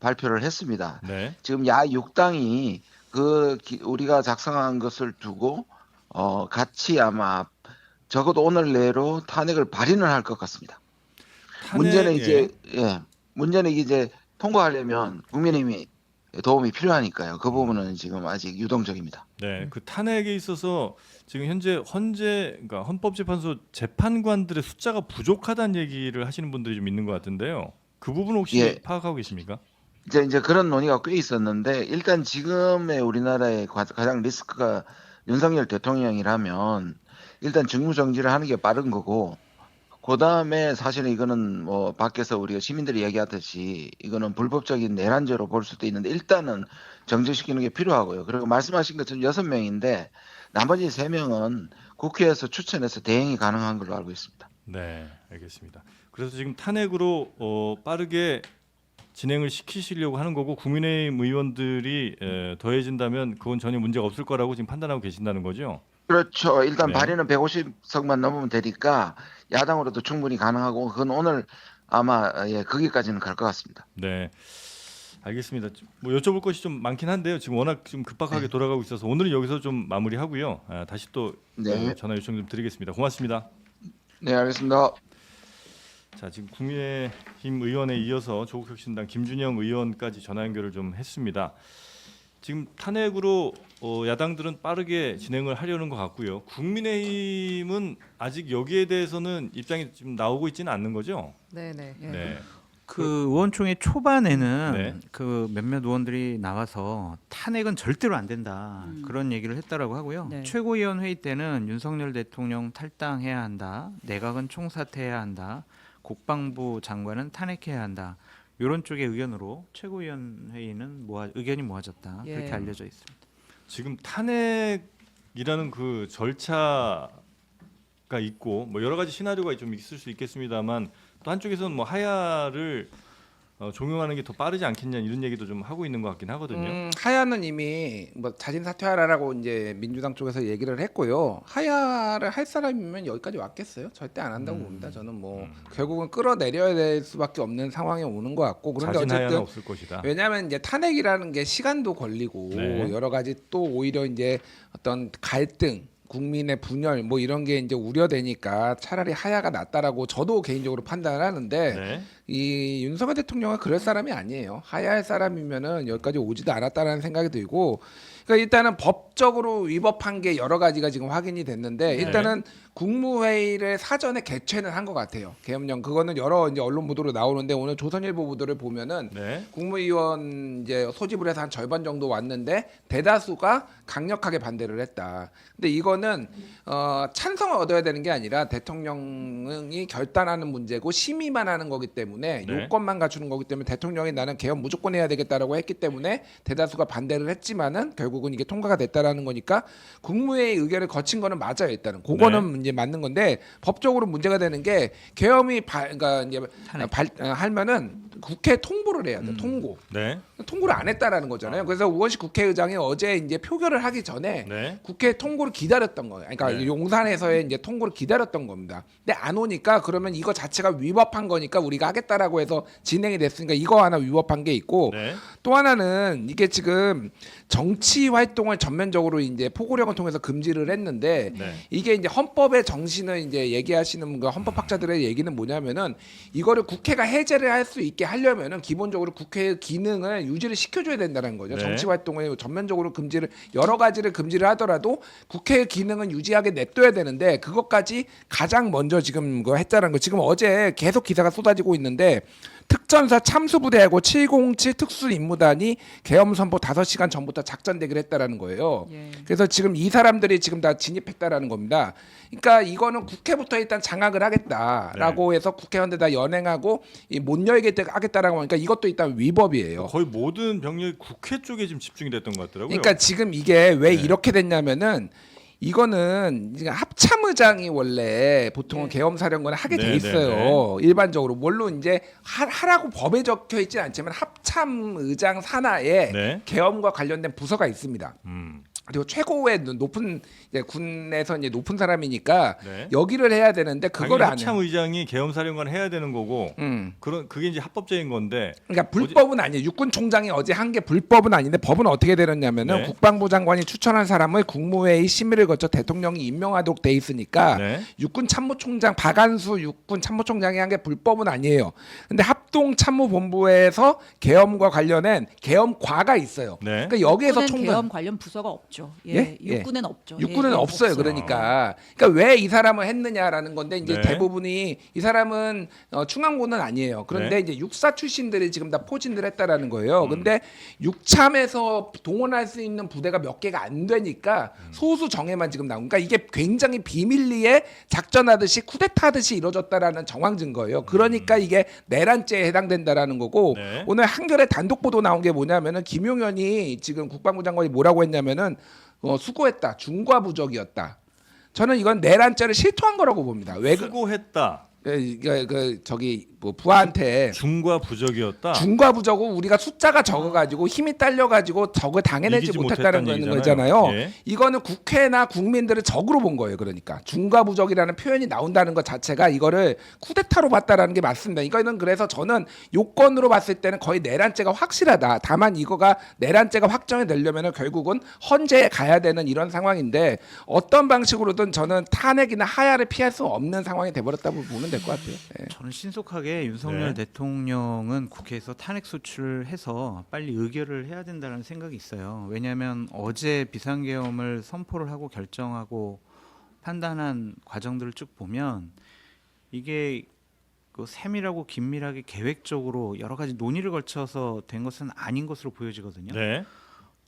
발표를 했습니다. 네. 지금 야 6당이 우리가 작성한 것을 두고 같이 아마 적어도 오늘 내로 탄핵을 발의는 할 것 같습니다. 문제는 이제 문제는 이제 통과하려면 국민의힘이 도움이 필요하니까요. 그 부분은 지금 아직 유동적입니다. 네, 그 탄핵에 있어서 지금 현재 그러니까 헌법재판소 재판관들의 숫자가 부족하다는 얘기를 하시는 분들이 좀 있는 것 같은데요. 그 부분 혹시 예. 파악하고 계십니까? 이제 그런 논의가 꽤 있었는데 일단 지금의 우리나라의 가장 리스크가 윤석열 대통령이라면 일단 직무정지를 하는 게 빠른 거고 그 다음에 사실은 이거는 뭐 밖에서 우리가 시민들이 얘기하듯이 이거는 불법적인 내란죄로 볼 수도 있는데 일단은 정지시키는 게 필요하고요. 그리고 말씀하신 것처럼 6명인데 나머지 3명은 국회에서 추천해서 대행이 가능한 걸로 알고 있습니다. 네, 알겠습니다. 그래서 지금 탄핵으로 빠르게 진행을 시키시려고 하는 거고 국민의힘 의원들이 더해진다면 그건 전혀 문제가 없을 거라고 지금 판단하고 계신다는 거죠? 그렇죠. 일단 네. 발의는 150석만 넘으면 되니까 야당으로도 충분히 가능하고 그건 오늘 아마 거기까지는 갈 것 같습니다. 네, 알겠습니다. 뭐 여쭤볼 것이 좀 많긴 한데요. 지금 워낙 좀 급박하게 돌아가고 있어서 오늘은 여기서 좀 마무리하고요. 다시 또 네. 전화 요청 좀 드리겠습니다. 고맙습니다. 네, 알겠습니다. 자, 지금 국민의힘 의원에 이어서 조국혁신당 김준영 의원까지 전화 연결을 좀 했습니다. 지금 탄핵으로 야당들은 빠르게 진행을 하려는 것 같고요. 국민의힘은 아직 여기에 대해서는 입장이 지금 나오고 있지는 않는 거죠? 네, 네. 예. 네. 그 의원총회 초반에는 네. 그 몇몇 의원들이 나와서 탄핵은 절대로 안 된다 그런 얘기를 했다라고 하고요. 네. 최고위원 회의 때는 윤석열 대통령 탈당해야 한다, 내각은 총사퇴해야 한다, 국방부 장관은 탄핵해야 한다. 이런 쪽의 의견으로 최고위원 회의는 의견이 모아졌다 예. 그렇게 알려져 있습니다. 지금 탄핵이라는 그 절차가 있고 뭐 여러 가지 시나리오가 좀 있을 수 있겠습니다만 또 한쪽에서는 뭐 하야를 종용하는 게 더 빠르지 않겠냐 이런 얘기도 좀 하고 있는 것 같긴 하거든요. 하야는 이미 뭐 자진 사퇴하라라고 이제 민주당 쪽에서 얘기를 했고요. 하야를 할 사람이면 여기까지 왔겠어요? 절대 안 한다고 봅니다. 저는 뭐 결국은 끌어내려야 될 수밖에 없는 상황에 오는 것 같고 그런데 자진 하야는 어쨌든 없을 것이다. 왜냐하면 이제 탄핵이라는 게 시간도 걸리고 네. 여러 가지 또 오히려 이제 어떤 갈등 국민의 분열 뭐 이런 게 이제 우려되니까 차라리 하야가 낫다라고 저도 개인적으로 판단을 하는데 네. 이 윤석열 대통령은 그럴 사람이 아니에요. 하야할 사람이면은 여기까지 오지도 않았다라는 생각이 들고, 그러니까 일단은 법적으로 위법한 게 여러 가지가 지금 확인이 됐는데 일단은 국무회의를 사전에 개최는 한 것 같아요. 계엄령 그거는 여러 이제 언론 보도로 나오는데 오늘 조선일보 보도를 보면은 네. 국무위원 이제 소집을 해서 한 절반 정도 왔는데 대다수가 강력하게 반대를 했다. 근데 이거는 찬성을 얻어야 되는 게 아니라 대통령이 결단하는 문제고 심의만 하는 거기 때문에 네. 요건만 갖추는 거기 때문에 대통령이 나는 개헌 무조건 해야 되겠다라고 했기 때문에 대다수가 반대를 했지만은 결국은 이게 통과가 됐다라는 거니까 국무회의 의결을 거친 거는 맞아요. 일단은 그거는 이제 맞는 건데 법적으로 문제가 되는 게 계엄이 그러니까 이제 하면은 국회 통보를 해야 돼. 통고. 네. 통보를 안 했다라는 거잖아요. 그래서 우원식 국회의장이 어제 이제 표결을 하기 전에 네. 국회 통고를 기다렸던 거예요. 그러니까 네. 용산에서의 이제 통고를 기다렸던 겁니다. 근데 안 오니까 그러면 이거 자체가 위법한 거니까 우리가 하겠다라고 해서 진행이 됐으니까 이거 하나 위법한 게 있고 네. 또 하나는 이게 지금 정치 활동을 전면적으로 이제 포고령을 통해서 금지를 했는데 네. 이게 이제 헌법의 정신을 이제 얘기하시는 그 헌법학자들의 얘기는 뭐냐면은 이거를 국회가 해제를 할 수 있게 하려면은 기본적으로 국회의 기능을 유지를 시켜줘야 된다는 거죠. 네. 정치 활동을 전면적으로 금지를 여러 가지를 금지를 하더라도 국회의 기능은 유지하게 냅둬야 되는데 그것까지 가장 먼저 지금 그거 했다는 거. 지금 어제 계속 기사가 쏟아지고 있는데 특전사 참수부대하고 707 특수임무단이 계엄 선포 5시간 전부터 작전 대기를 했다라는 거예요. 예. 그래서 지금 이 사람들이 지금 다 진입했다라는 겁니다. 그러니까 이거는 국회부터 일단 장악을 하겠다라고 해서 국회의원들 다 연행하고 못 열게 하겠다라고 하니까 이것도 일단 위법이에요. 거의 모든 병력이 국회 쪽에 지금 집중이 됐던 것 같더라고요. 그러니까 지금 이게 왜 네. 이렇게 됐냐면은 이거는 이제 합참의장이 원래 보통은 네. 계엄사령관을 하게 돼 네, 있어요. 일반적으로 물론 이제 하라고 법에 적혀 있지는 않지만 합참의장 산하에 네. 계엄과 관련된 부서가 있습니다. 음. 그리고 최고의 높은 이제 군에서 이제 높은 사람이니까 네. 여기를 해야 되는데 그걸 안 해요. 합참 의장이 계엄사령관 해야 되는 거고 그게 이제 합법적인 건데 그러니까 불법은 아니에요. 육군총장이 어제 한 게 불법은 아닌데 법은 어떻게 되느냐면은 네. 국방부 장관이 추천한 사람을 국무회의 심의를 거쳐 대통령이 임명하도록 돼 있으니까 네. 육군참모총장 박안수 육군참모총장이 한 게 불법은 아니에요. 근데 합동참모본부에서 계엄과 관련된 계엄과가 있어요. 네. 그러니까 여기에서 육군엔 총장 계엄 관련 부서가 없죠. 예, 예? 예. 육군엔 없죠. 육군은 예, 없어요. 그러니까 왜 이 사람을 했느냐라는 건데 이제 네. 대부분이 이 사람은 충안고는 아니에요. 그런데 네. 이제 육사 출신들이 지금 다 포진을 했다라는 거예요. 근데 육참에서 동원할 수 있는 부대가 몇 개가 안 되니까 소수 정예만 지금 나온. 그러니까 이게 굉장히 비밀리에 작전하듯이 쿠데타하듯이 이루어졌다라는 정황 증거예요. 그러니까 이게 내란죄에 해당된다라는 거고 네. 오늘 한겨레 단독 보도 나온 게 뭐냐면은 김용현이 지금 국방부 장관이 뭐라고 했냐면은 수고했다. 중과부적이었다. 저는 이건 내란죄를 실토한 거라고 봅니다. 왜 수고했다. 저기 뭐 부하한테 중과 부적이었다. 중과부적은 우리가 숫자가 적어가지고 힘이 딸려가지고 적을 당해내지 이기지 못했다는 못했다는 거잖아요. 얘기잖아요. 예. 이거는 국회나 국민들을 적으로 본 거예요. 그러니까 중과부적이라는 표현이 나온다는 것 자체가 이거를 쿠데타로 봤다라는 게 맞습니다. 이거는 그래서 저는 요건으로 봤을 때는 거의 내란죄가 확실하다. 다만 이거가 내란죄가 확정이 되려면은 결국은 헌재에 가야 되는 이런 상황인데 어떤 방식으로든 저는 탄핵이나 하야를 피할 수 없는 상황이 돼버렸다고 보면 될 것 같아요. 예. 저는 신속하게 윤석열 네. 대통령은 국회에서 탄핵 소추를 해서 빨리 의결을 해야 된다는 생각이 있어요. 왜냐하면 어제 비상계엄을 선포를 하고 결정하고 판단한 과정들을 쭉 보면 이게 그 세밀하고 긴밀하게 계획적으로 여러 가지 논의를 거쳐서 된 것은 아닌 것으로 보여지거든요. 네.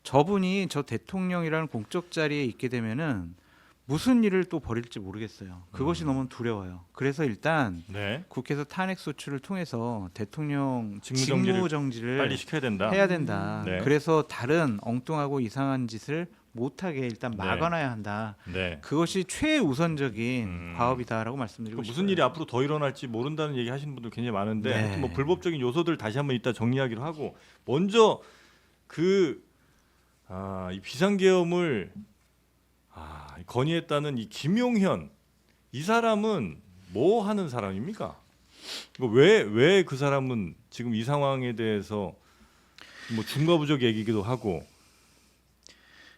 저분이 저 대통령이라는 공적 자리에 있게 되면은 무슨 일을 또 벌일지 모르겠어요. 그것이 너무 두려워요. 그래서 일단 네. 국회에서 탄핵 소추를 통해서 대통령 직무정지를 직무정지를 빨리 시켜야 된다. 해야 된다. 네. 그래서 다른 엉뚱하고 이상한 짓을 못하게 일단 네. 막아놔야 한다. 네. 그것이 최우선적인 과업이다라고 그 말씀드리고 싶어요. 무슨 일이 앞으로 더 일어날지 모른다는 얘기 하시는 분들 굉장히 많은데 네. 하여튼 뭐 불법적인 요소들 다시 한번 이따 정리하기로 하고 먼저 이 비상계엄을 건의했다는 이 김용현 이 사람은 뭐 하는 사람입니까? 왜 그 사람은 지금 이 상황에 대해서 뭐 중과부적 얘기기도 하고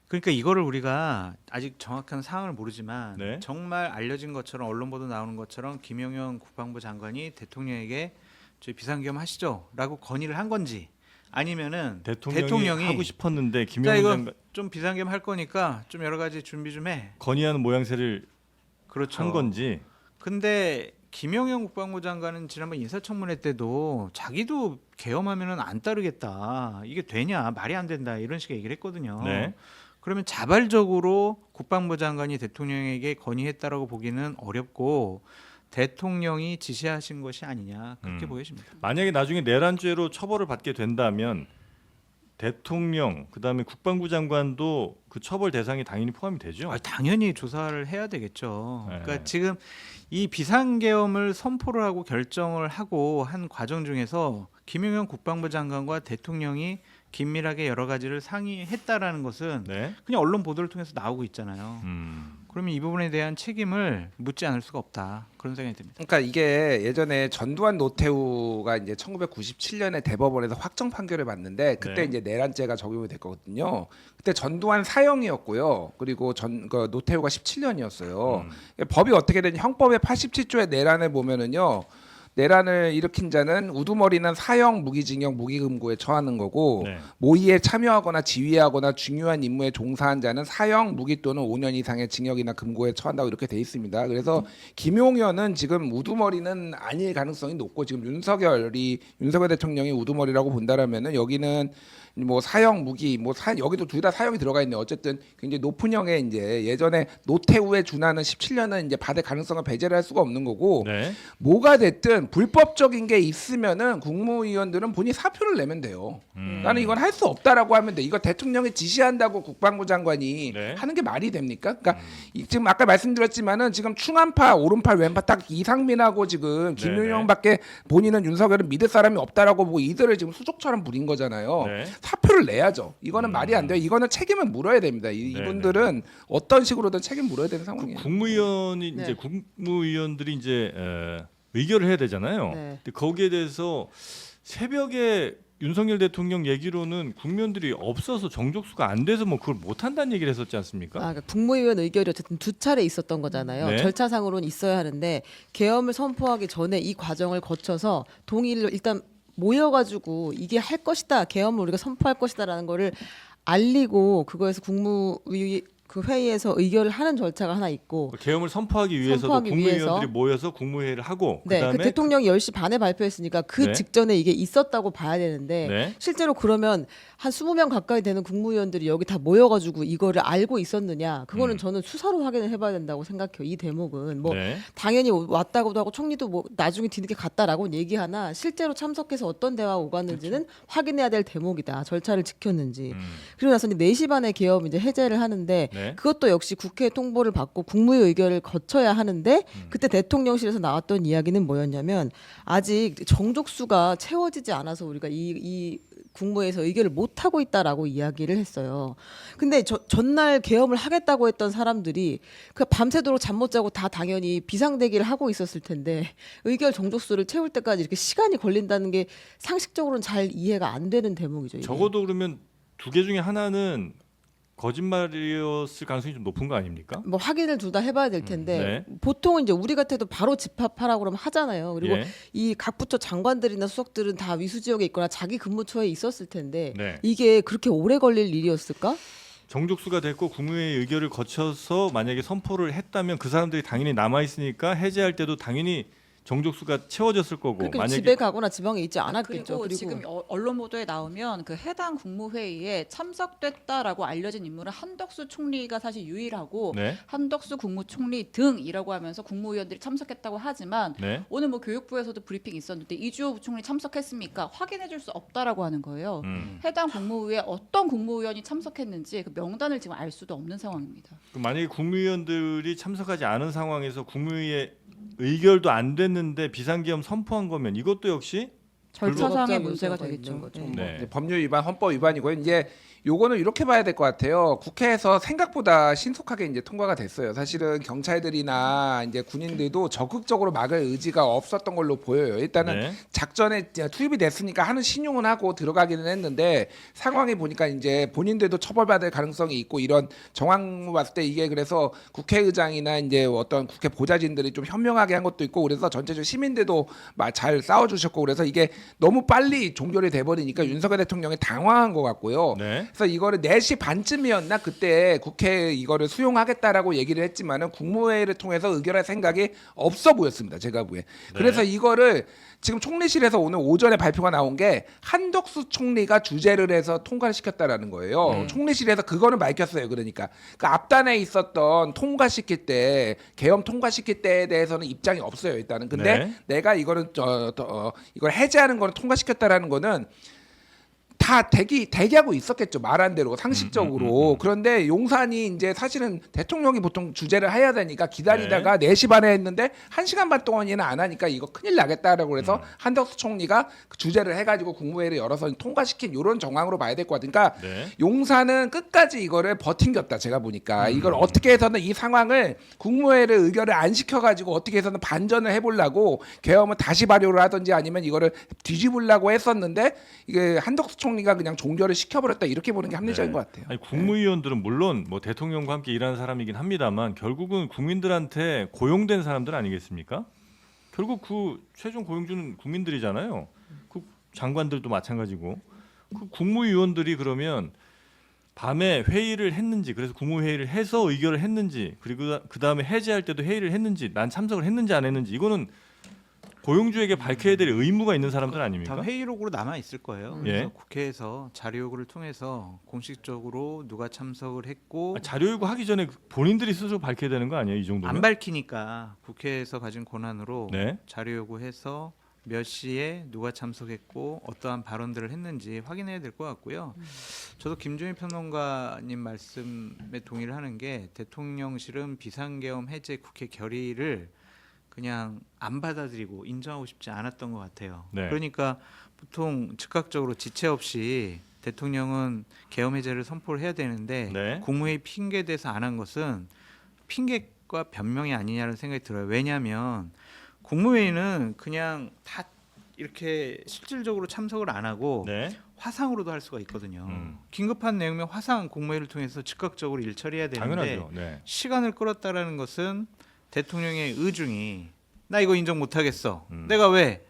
그러니까 이거를 우리가 아직 정확한 사항을 모르지만 네. 정말 알려진 것처럼 언론 보도 나오는 것처럼 김용현 국방부 장관이 대통령에게 저희 비상계엄 하시죠라고 건의를 한 건지 아니면은 대통령이 하고 싶었는데 자 김용현 이거 장관 좀 비상계엄 할 거니까 좀 여러 가지 준비 좀 해. 건의하는 모양새를 그렇죠. 한 건지 근데 김영현 국방부 장관은 지난번 인사청문회 때도 자기도 계엄하면은 안 따르겠다. 이게 되냐? 말이 안 된다. 이런 식의 얘기를 했거든요. 네. 그러면 자발적으로 국방부 장관이 대통령에게 건의했다라고 보기는 어렵고 대통령이 지시하신 것이 아니냐 그렇게 보여집니다. 만약에 나중에 내란죄로 처벌을 받게 된다면 대통령 그다음에 국방부 장관도 그 처벌 대상이 당연히 포함이 되죠. 당연히 조사를 해야 되겠죠. 네. 그러니까 지금 이 비상계엄을 선포를 하고 결정을 하고 한 과정 중에서 김용현 국방부 장관과 대통령이 긴밀하게 여러 가지를 상의했다라는 것은 네. 그냥 언론 보도를 통해서 나오고 있잖아요. 그러면 이 부분에 대한 책임을 묻지 않을 수가 없다. 그런 생각이 듭니다. 그러니까 이게 예전에 전두환 노태우가 이제 1997년에 대법원에서 확정 판결을 받는데 그때 네. 이제 내란죄가 적용이 됐거든요. 그때 전두환 사형이었고요. 그리고 노태우가 17년이었어요. 법이 어떻게 되냐? 형법의 87조의 내란을 보면은요. 내란을 일으킨 자는 우두머리는 사형, 무기징역, 무기금고에 처하는 거고 네. 모의에 참여하거나 지휘하거나 중요한 임무에 종사한 자는 사형, 무기 또는 5년 이상의 징역이나 금고에 처한다고 이렇게 돼 있습니다. 그래서 김용현은 지금 우두머리는 아닐 가능성이 높고 지금 윤석열 대통령이 우두머리라고 본다라면은 여기는 뭐 사형, 무기, 여기도 둘 다 사형이 들어가 있네요. 어쨌든 굉장히 높은 형의 이제 예전에 노태우에 준하는 17년은 이제 받을 가능성을 배제를 할 수가 없는 거고 네. 뭐가 됐든 사실은 불법적인 게 있으면은 국무위원들은 본인이 사표를 내면 돼요. 나는 이건 할 수 없다라고 하면 돼. 이거 대통령이 지시한다고 국방부 장관이 네. 하는 게 말이 됩니까? 그러니까 지금 아까 말씀드렸지만은 지금 충안파, 오른팔, 왼팔 딱 이상민하고 지금 김윤영밖에 본인은 윤석열을 믿을 사람이 없다라고 보고 이들을 지금 수족처럼 부린 거잖아요. 네. 사표를 내야죠. 이거는 말이 안 돼요. 이거는 책임을 물어야 됩니다. 이분들은 어떤 식으로든 책임 물어야 되는 상황이에요. 국무위원이 네. 이제 국무위원들이 이제 의결을 해야 되잖아요. 네. 근데 거기에 대해서 새벽에 윤석열 대통령 얘기로는 국무위원들이 없어서 정족수가 안 돼서 뭐 그걸 못 한다는 얘기를 했었지 않습니까? 그러니까 국무위원 의결이 어쨌든 두 차례 있었던 거잖아요. 네. 절차상으로는 있어야 하는데 계엄을 선포하기 전에 이 과정을 거쳐서 동의를 일단 모여가지고 이게 할 것이다, 계엄을 우리가 선포할 것이다라는 거를 알리고 그거에서 국무위 그 회의에서 의결을 하는 절차가 하나 있고. 계엄을 선포하기 위해서도 선포하기 국무위원들이 위해서. 모여서 국무회의를 하고 네, 그다음에 그 대통령이 10시 반에 발표했으니까 그 네. 직전에 이게 있었다고 봐야 되는데 네. 실제로 그러면 한 20명 가까이 되는 국무위원들이 여기 다 모여가지고 이거를 알고 있었느냐? 그거는 저는 수사로 확인을 해봐야 된다고 생각해요. 이 대목은 뭐 네. 당연히 왔다고도 하고 총리도 뭐 나중에 뒤늦게 갔다라고는 얘기하나 실제로 참석해서 어떤 대화가 오갔는지는 확인해야 될 대목이다. 절차를 지켰는지. 그리고 나서 이제 4시 반에 계엄 이제 해제를 하는데 네. 그것도 역시 국회 통보를 받고 국무회 의결을 거쳐야 하는데 그때 대통령실에서 나왔던 이야기는 뭐였냐면 아직 정족수가 채워지지 않아서 우리가 이 국무회에서 의결을 못 하고 있다라고 이야기를 했어요. 근데 전날 계엄을 하겠다고 했던 사람들이 그 밤새도록 잠 못 자고 다 당연히 비상대기를 하고 있었을 텐데 의결 정족수를 채울 때까지 이렇게 시간이 걸린다는 게 상식적으로는 잘 이해가 안 되는 대목이죠. 이게. 적어도 그러면 두 개 중에 하나는 거짓말이었을 가능성이 좀 높은 거 아닙니까? 뭐 확인을 둘 다 해봐야 될 텐데 네. 보통은 이제 우리 같아도 바로 집합하라고 그러면 하잖아요. 그리고 예. 이 각 부처 장관들이나 수석들은 다 위수 지역에 있거나 자기 근무처에 있었을 텐데 네. 이게 그렇게 오래 걸릴 일이었을까? 정족수가 됐고 국무회의 의결을 거쳐서 만약에 선포를 했다면 그 사람들이 당연히 남아 있으니까 해제할 때도 당연히 정족수가 채워졌을 거고 그러니까 만약에 집에 가거나 지방에 있지 않았겠죠. 그리고 지금 언론 보도에 나오면 그 해당 국무회의에 참석됐다라고 알려진 인물은 한덕수 총리가 사실 유일하고 네. 한덕수 국무총리 등이라고 하면서 국무위원들이 참석했다고 하지만 네. 오늘 뭐 교육부에서도 브리핑 있었는데 이주호 부총리 참석했습니까? 확인해줄 수 없다라고 하는 거예요. 해당 국무회의에 어떤 국무위원이 참석했는지 그 명단을 지금 알 수도 없는 상황입니다. 만약에 국무위원들이 참석하지 않은 상황에서 국무회의 의결도 안 됐는데 비상계엄 선포한 거면 이것도 역시 절차상의 불법적 문제가 요소가 되겠죠. 있는 거죠. 네. 네. 이제 법률 위반, 헌법 위반이고요. 이제 요거는 이렇게 봐야 될 것 같아요. 국회에서 생각보다 신속하게 이제 통과가 됐어요. 사실은 경찰들이나 이제 군인들도 적극적으로 막을 의지가 없었던 걸로 보여요. 일단은 네. 작전에 이제 투입이 됐으니까 하는 신용은 하고 들어가기는 했는데 상황이 보니까 이제 본인들도 처벌받을 가능성이 있고 이런 정황 봤을 때 이게 그래서 국회의장이나 이제 어떤 국회 보좌진들이 좀 현명하게 한 것도 있고 그래서 전체적으로 시민들도 잘 싸워주셨고 그래서 이게 너무 빨리 종결이 돼버리니까 윤석열 대통령이 당황한 것 같고요. 네. 그래서 이거를 4시 반쯤이었나 그때 국회에 이거를 수용하겠다라고 얘기를 했지만은 국무회의를 통해서 의결할 생각이 없어 보였습니다. 제가 보기에. 그래서 이거를 지금 총리실에서 오늘 오전에 발표가 나온 게 한덕수 총리가 주재를 해서 통과를 시켰다라는 거예요. 총리실에서 그거는 밝혔어요. 그러니까 그 앞단에 있었던 통과시킬 때 계엄 통과시킬 때에 대해서는 입장이 없어요. 일단은. 근데 네. 내가 이거는 이걸 해제하는 거는 통과시켰다라는 거는 다 대기하고 있었겠죠. 말한 대로 상식적으로. 그런데 용산이 이제 사실은 대통령이 보통 주재를 해야 되니까 기다리다가 4시 반에 했는데 1시간 반 동안이나 안 하니까 이거 큰일 나겠다라고 그래서 한덕수 총리가 주재를 해가지고 국무회의를 열어서 통과시킨 이런 정황으로 봐야 될 것 같으니까 네. 용산은 끝까지 이거를 버틴겼다. 제가 보니까 이걸 어떻게 해서는 이 상황을 국무회의를 의결을 안 시켜가지고 어떻게 해서는 반전을 해보려고 계엄을 다시 발효를 하든지 아니면 이거를 뒤집으려고 했었는데 이게 한덕수 총리가 그냥 종결을 시켜버렸다 이렇게 보는 게 합리적인 것 같아요. 아니, 국무위원들은 물론 뭐 대통령과 함께 일하는 사람이긴 합니다만 결국은 국민들한테 고용된 사람들 아니겠습니까? 결국 그 최종 고용주는 국민들이잖아요. 그 장관들도 마찬가지고 그 국무위원들이 그러면 밤에 회의를 했는지 그래서 국무회의를 해서 의결을 했는지 그리고 그 다음에 해제할 때도 회의를 했는지 난 참석을 했는지 안 했는지 이거는 고용주에게 밝혀야 될 의무가 있는 사람들 아닙니까? 다 회의록으로 남아 있을 거예요. 예. 그래서 국회에서 자료 요구를 통해서 공식적으로 누가 참석을 했고 자료 요구하기 전에 본인들이 스스로 밝혀야 되는 거 아니에요? 이 정도면? 안 밝히니까 국회에서 가진 권한으로 네. 자료 요구해서 몇 시에 누가 참석했고 어떠한 발언들을 했는지 확인해야 될 것 같고요. 저도 김종인 평론가님 말씀에 동의를 하는 게 대통령실은 비상계엄 해제 국회 결의를 그냥 안 받아들이고 인정하고 싶지 않았던 것 같아요. 네. 그러니까 보통 즉각적으로 지체 없이 대통령은 계엄 해제를 선포를 해야 되는데 네. 국무회의 핑계 대서 안 한 것은 핑계과 변명이 아니냐는 생각이 들어요. 왜냐하면 국무회의는 그냥 다 이렇게 실질적으로 참석을 안 하고 네. 화상으로도 할 수가 있거든요. 음. 긴급한 내용이면 화상 국무회의를 통해서 즉각적으로 일 처리해야 되는데 당연하죠. 네. 시간을 끌었다라는 것은 대통령의 의중이 나 이거 인정 못하겠어. 음. 내가 왜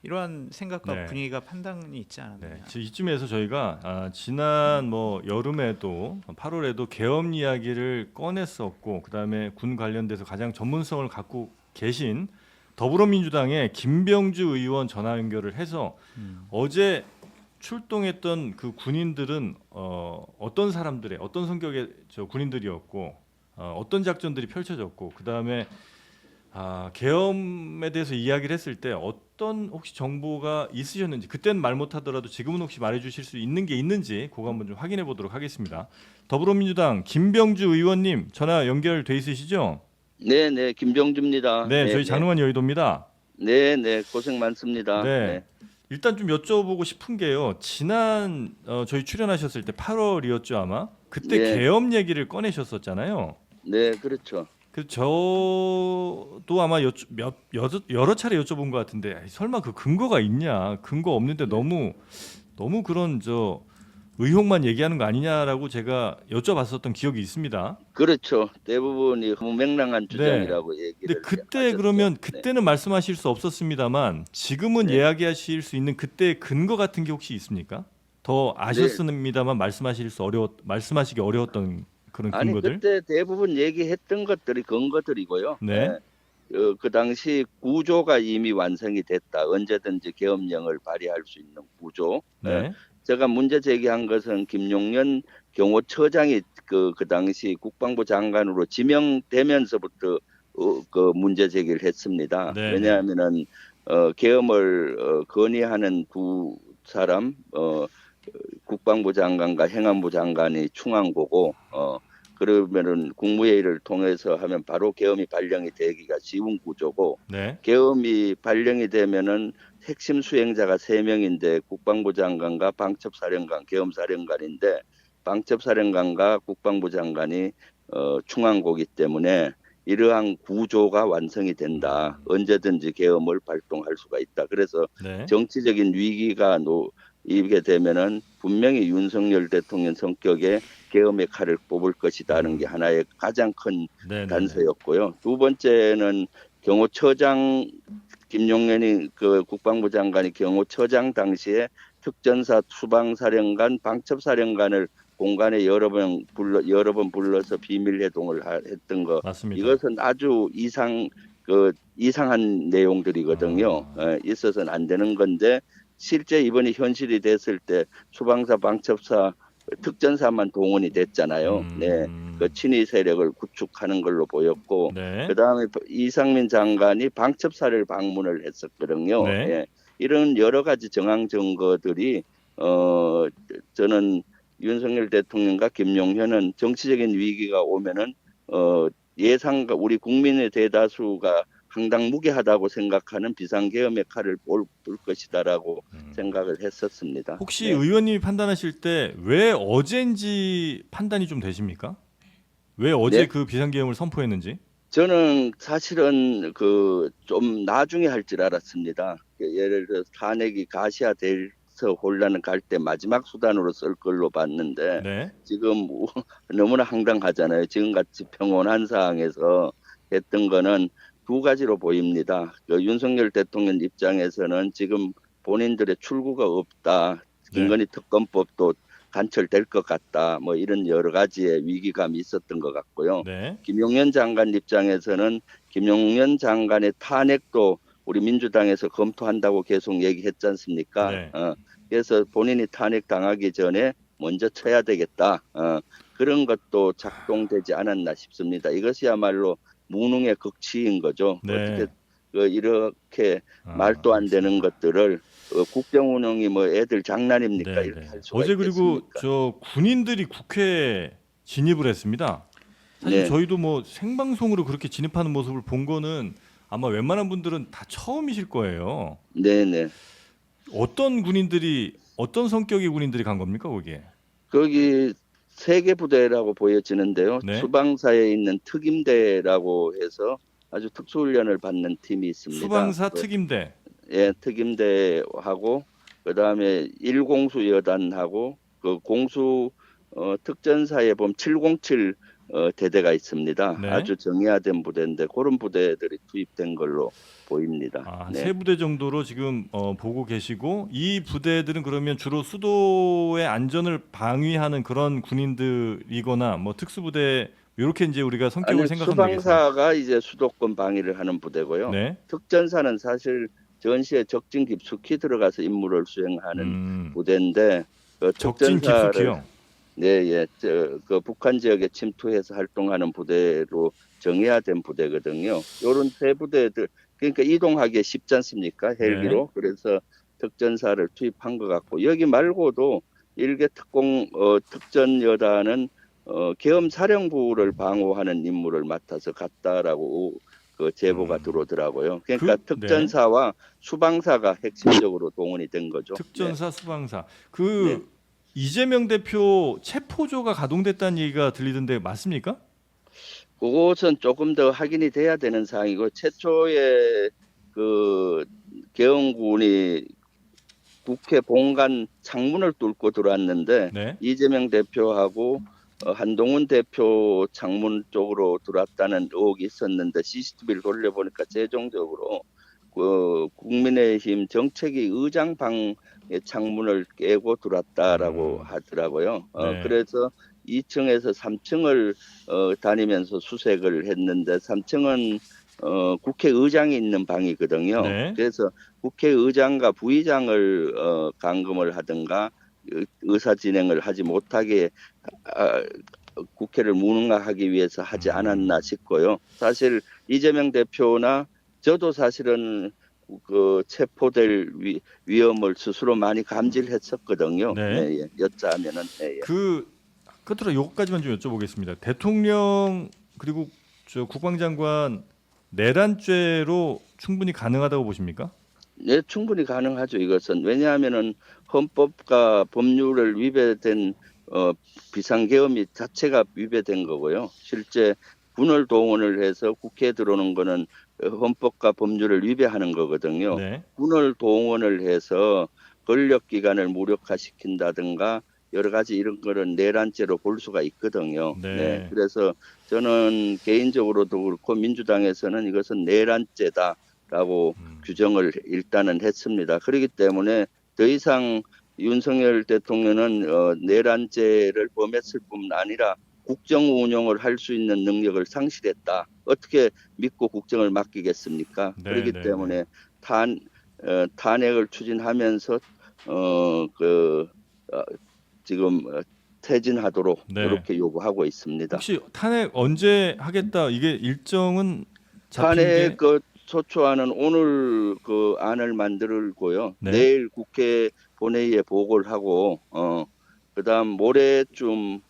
이러한 생각과 네. 분위기가 판단이 있지 않았냐. 네, 이쯤에서 저희가 지난 여름에도 8월에도 계엄 이야기를 꺼냈었고 그다음에 군 관련돼서 가장 전문성을 갖고 계신 더불어민주당의 김병주 의원 전화 연결을 해서 어제 출동했던 그 군인들은 어떤 사람들의 어떤 성격의 군인들이었고 어떤 작전들이 펼쳐졌고 그다음에 계엄에 대해서 이야기를 했을 때 어떤 혹시 정보가 있으셨는지 그때는 말 못하더라도 지금은 혹시 말해주실 수 있는 게 있는지 그거 한번 좀 확인해 보도록 하겠습니다. 더불어민주당 김병주 의원님 전화 연결돼 있으시죠? 네, 네, 김병주입니다. 네, 저희 장흥환 여의도입니다. 네, 네, 고생 많습니다. 네. 일단 좀 여쭤보고 싶은 게요. 지난 저희 출연하셨을 때 8월이었죠 아마. 그때 네. 계엄 얘기를 꺼내셨었잖아요. 네, 그렇죠. 그 저도 아마 여러 차례 여쭤본 것 같은데 설마 그 근거가 있냐? 근거 없는데 너무 그런 의혹만 얘기하는 거 아니냐라고 제가 여쭤봤었던 기억이 있습니다. 그렇죠. 대부분이 무맹랑한 주장이라고 근데 얘기를 그때 하셨죠. 그러면 네. 그때는 말씀하실 수 없었습니다만 지금은 네. 이야기하실 수 있는 그때의 근거 같은 게 혹시 있습니까? 더 아셨습니다만 말씀하시기 어려웠던 그런 아니, 근거들. 그때 대부분 얘기했던 것들이 근거들이고요. 네. 그 당시 구조가 이미 완성이 됐다. 언제든지 계엄령을 발휘할 수 있는 구조. 네. 제가 문제 제기한 것은 김용현 경호처장이 그 당시 국방부 장관으로 지명되면서부터 그 문제 제기를 했습니다. 네. 왜냐하면은 계엄을 건의하는 두 사람 국방부 장관과 행안부 장관이 충항고고 그러면은 국무회의를 통해서 하면 바로 계엄이 발령이 되기가 쉬운 구조고 네. 계엄이 발령이 되면은 핵심 수행자가 3명인데 국방부 장관과 방첩사령관, 계엄사령관인데 방첩사령관과 국방부 장관이 충항고기 때문에 이러한 구조가 완성이 된다. 언제든지 계엄을 발동할 수가 있다. 그래서 네. 정치적인 위기가 이게 되면은 분명히 윤석열 대통령 성격의 계엄의 칼을 뽑을 것이다는 게 하나의 가장 큰 네. 단서였고요. 두 번째는 경호처장 김용현이 그 국방부 장관이 경호처장 당시에 특전사 수방사령관, 방첩사령관을 공간에 여러 번 불러서 비밀 회동을 했던 거. 맞습니다. 이것은 아주 이상한 내용들이거든요. 있어서는 안 되는 건데 실제 이번에 현실이 됐을 때 수방사, 방첩사, 특전사만 동원이 됐잖아요. 네, 그 친위 세력을 구축하는 걸로 보였고, 네. 그다음에 이상민 장관이 방첩사를 방문을 했었거든요. 네. 예, 이런 여러 가지 정황 증거들이 저는 윤석열 대통령과 김용현은 정치적인 위기가 오면은 예상과 우리 국민의 대다수가 황당무계하다고 생각하는 비상계엄의 칼을 뽑을 것이다라고 생각을 했었습니다. 혹시 네. 의원님이 판단하실 때 왜 어제인지 판단이 좀 되십니까? 왜 어제 네? 그 비상계엄을 선포했는지? 저는 사실은 좀 나중에 할 줄 알았습니다. 예를 들어 탄핵이 가시화돼서 혼란을 갈 때 마지막 수단으로 쓸 걸로 봤는데 네. 지금 너무나 황당하잖아요. 지금같이 평온한 상황에서 했던 거는 두 가지로 보입니다. 윤석열 대통령 입장에서는 지금 본인들의 출구가 없다. 김건희 특검법도 간철될 것 같다. 뭐 이런 여러 가지의 위기감이 있었던 것 같고요. 네. 김용현 장관 입장에서는 김용현 장관의 탄핵도 우리 민주당에서 검토한다고 계속 얘기했지 않습니까? 네. 그래서 본인이 탄핵 당하기 전에 먼저 쳐야 되겠다. 그런 것도 작동되지 않았나 싶습니다. 이것이야말로 무능의 극치인 거죠. 네. 어떻게 이렇게 말도 안 되는 것들을 국정 운영이 뭐 애들 장난입니까? 네, 이렇게 네. 할 수가 어제 그리고 있겠습니까? 저 군인들이 국회에 진입을 했습니다. 사실 네. 저희도 뭐 생방송으로 그렇게 진입하는 모습을 본 거는 아마 웬만한 분들은 다 처음이실 거예요. 네네. 어떤 군인들이 어떤 성격의 군인들이 간 겁니까 거기에? 거기 세계 부대라고 보여지는데요. 네. 수방사에 있는 특임대라고 해서 아주 특수훈련을 받는 팀이 있습니다. 수방사 그, 특임대. 예, 특임대하고 그다음에 일공수 여단하고 그 공수 특전사에 보면 707 대대가 있습니다. 네. 아주 정예화된 부대인데 그런 부대들이 투입된 걸로 보입니다. 아, 네. 세 부대 정도로 지금 보고 계시고 이 부대들은 그러면 주로 수도의 안전을 방위하는 그런 군인들이거나 뭐 특수부대 이렇게 이제 우리가 성격을 아니, 생각하면 되겠습니다. 수방사가 이제 수도권 방위를 하는 부대고요. 네. 특전사는 사실 전시에 적진 깊숙이 들어가서 임무를 수행하는 부대인데 그 적진 특전사를 깊숙이요. 네, 예, 그 북한 지역에 침투해서 활동하는 부대로 정예화된 부대거든요. 이런 세 부대들 그러니까 이동하기 쉽지 않습니까? 헬기로. 그래서 특전사를 투입한 것 같고 여기 말고도 일개 특공 특전 여단은 계엄 사령부를 방어하는 임무를 맡아서 갔다라고 그 제보가 들어오더라고요. 그러니까 네. 특전사와 수방사가 핵심적으로 동원이 된 거죠. 특전사, 수방사. 네. 이재명 대표 체포조가 가동됐다는 얘기가 들리던데 맞습니까? 그것은 조금 더 확인이 돼야 되는 사항이고 최초에 그 계엄군이 국회 본관 창문을 뚫고 들어왔는데 네. 이재명 대표하고 한동훈 대표 창문 쪽으로 들어왔다는 의혹이 있었는데 CCTV를 돌려보니까 최종적으로 그 국민의힘 정책위 의장 방의 창문을 깨고 들어왔다라고 하더라고요. 네. 그래서 2층에서 3층을 다니면서 수색을 했는데 3층은 국회의장이 있는 방이거든요. 네. 그래서 국회의장과 부의장을 감금을 하든가 의사 진행을 하지 못하게 국회를 무능화하기 위해서 하지 않았나 싶고요. 사실 이재명 대표나 저도 사실은 그 체포될 위험을 스스로 많이 감지를 했었거든요. 네. 예, 여짜하면은 예. 그 끝으로 요거까지만 좀 여쭤보겠습니다. 대통령 그리고 저 국방장관 내란죄로 충분히 가능하다고 보십니까? 네, 충분히 가능하죠. 이것은 왜냐하면은 헌법과 법률을 위배된 비상계엄이 자체가 위배된 거고요. 실제 군을 동원을 해서 국회에 들어오는 거는 헌법과 법률을 위배하는 거거든요. 네. 군을 동원을 해서 권력기관을 무력화시킨다든가 여러 가지 이런 거는 내란죄로 볼 수가 있거든요. 네. 그래서 저는 개인적으로도 그렇고 민주당에서는 이것은 내란죄다라고 규정을 일단은 했습니다. 그렇기 때문에 더 이상 윤석열 대통령은 내란죄를 범했을 뿐 아니라 국정 운영을 할 수 있는 능력을 상실했다. 어떻게 믿고 국정을 맡기겠습니까? 네, 그렇기 네, 때문에 탄핵을 추진하면서 지금 퇴진하도록 네. 그렇게 요구하고 있습니다. 혹시 탄핵 언제 하겠다 이게 일정은 잡힌 탄핵 게 소추안은 오늘 그 안을 만들고요. 네. 내일 국회 본회의에 보고를 하고 그다음 모레쯤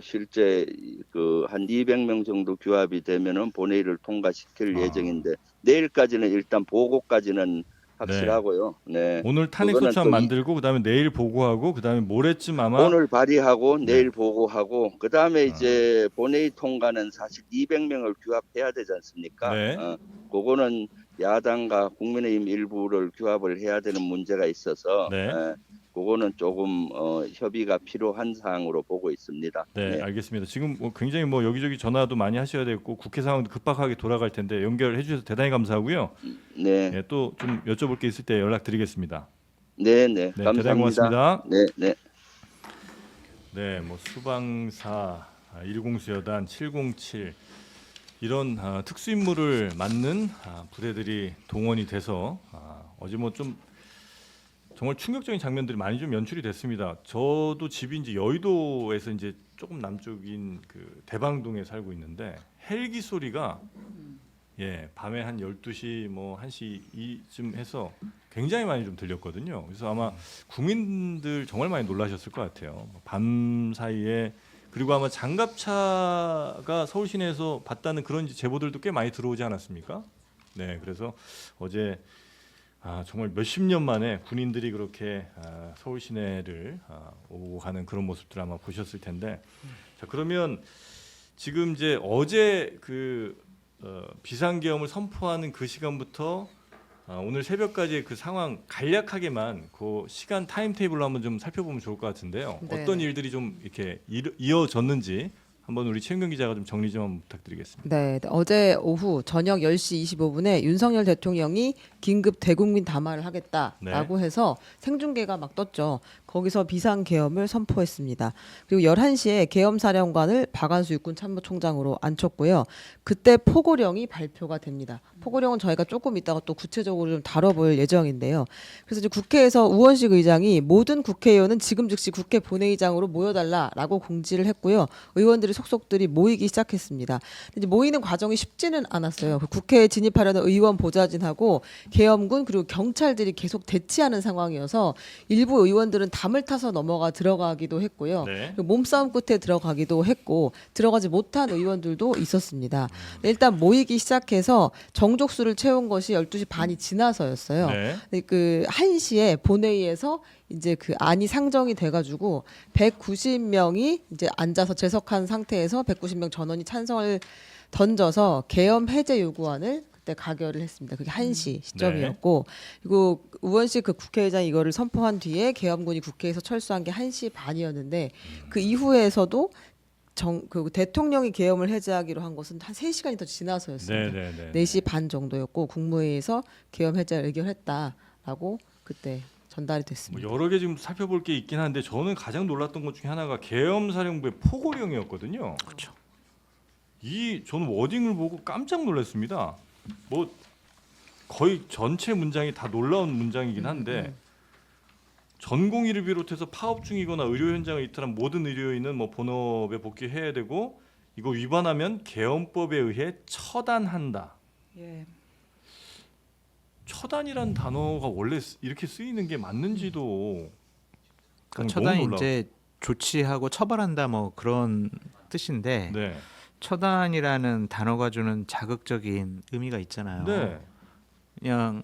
실제 그 한 200명 정도 규합이 되면은 본회의를 통과시킬 예정인데 내일까지는 일단 보고까지는 확실하고요. 네. 오늘 탄핵 그거는 소추안 또 만들고 그다음에 내일 보고하고 그다음에 모레쯤 아마 오늘 발의하고 네. 내일 보고하고 그다음에 이제 본회의 통과는 사실 200명을 규합해야 되지 않습니까? 네. 그거는 야당과 국민의힘 일부를 규합을 해야 되는 문제가 있어서 네. 그거는 조금 협의가 필요한 사항으로 보고 있습니다. 네, 알겠습니다. 지금 굉장히 뭐 여기저기 전화도 많이 하셔야 되고 국회 상황도 급박하게 돌아갈 텐데 연결해 주셔서 대단히 감사하고요. 네. 네, 또 좀 여쭤볼 게 있을 때 연락드리겠습니다. 네, 네, 감사합니다. 대단히 고맙습니다. 네, 네. 네, 뭐 수방사 1공수여단 707 이런 특수 임무를 맡는 부대들이 동원이 돼서 어제 뭐 좀 정말 충격적인 장면들이 많이 좀 연출이 됐습니다. 저도 집이 이제 여의도에서 이제 조금 남쪽인 그 대방동에 살고 있는데 헬기 소리가 밤에 한 12시 뭐 1시 이쯤 해서 굉장히 많이 좀 들렸거든요. 그래서 아마 국민들 정말 많이 놀라셨을 것 같아요. 밤 사이에 그리고 아마 장갑차가 서울 시내에서 봤다는 그런 제보들도 꽤 많이 들어오지 않았습니까? 네, 그래서 어제 정말 몇십 년 만에 군인들이 그렇게 서울 시내를 오고 가는 그런 모습들 아마 보셨을 텐데, 자 그러면 지금 이제 어제 그 비상계엄을 선포하는 그 시간부터 오늘 새벽까지의 그 상황 간략하게만 그 시간 타임테이블로 한번 좀 살펴보면 좋을 것 같은데요. 네. 어떤 일들이 좀 이렇게 이어졌는지 한번 우리 최은경 기자가 좀 정리 좀 한번 부탁드리겠습니다. 네, 어제 오후 저녁 10시 25분에 윤석열 대통령이 긴급 대국민 담화를 하겠다라고 해서 생중계가 막 떴죠. 거기서 비상계엄을 선포했습니다. 그리고 11시에 계엄사령관을 박안수 육군참모총장으로 앉혔고요. 그때 포고령이 발표가 됩니다. 포고령은 저희가 조금 이따가 또 구체적으로 좀 다뤄볼 예정인데요. 그래서 이제 국회에서 우원식 의장이 모든 국회의원은 지금 즉시 국회 본회의장으로 모여달라라고 공지를 했고요. 의원들이 속속들이 모이기 시작했습니다. 근데 이제 모이는 과정이 쉽지는 않았어요. 국회에 진입하려는 의원 보좌진하고 계엄군 그리고 경찰들이 계속 대치하는 상황이어서 일부 의원들은 담을 타서 넘어가 들어가기도 했고요. 네. 몸싸움 끝에 들어가기도 했고 들어가지 못한 의원들도 있었습니다. 일단 모이기 시작해서 정족수를 채운 것이 12시 반이 지나서였어요. 네. 근데 그 1시에 본회의에서 이제 그 안이 상정이 돼가지고 190명이 이제 앉아서 재석한 상태에서 190명 전원이 찬성을 던져서 계엄 해제 요구안을 그때 가결을 했습니다. 그게 1시 시점이었고 그리고 우원식 그 국회의장이 이거를 선포한 뒤에 계엄군이 국회에서 철수한 게 1시 반이었는데 그 이후에서도 그 대통령이 계엄을 해제하기로 한 것은 한 3시간이 더 지나서였습니다. 네. 4시 반 정도였고 국무회의에서 계엄 해제를 의결했다라고 그때 전달이 됐습니다. 뭐 여러 개 지금 살펴볼 게 있긴 한데 저는 가장 놀랐던 것 중에 하나가 계엄사령부의 포고령이었거든요. 그렇죠. 저는 워딩을 보고 깜짝 놀랐습니다. 뭐 거의 전체 문장이 다 놀라운 문장이긴 한데 전공의를 비롯해서 파업 중이거나 의료 현장을 이탈한 모든 의료인은 뭐 본업에 복귀해야 되고 이거 위반하면 계엄법에 의해 처단한다. 예. 처단이란 단어가 원래 이렇게 쓰이는 게 맞는지도 저는 처단이 너무 놀라워. 이제 조치하고 처벌한다 뭐 그런 뜻인데 네. 처단이라는 단어가 주는 자극적인 의미가 있잖아요. 네. 그냥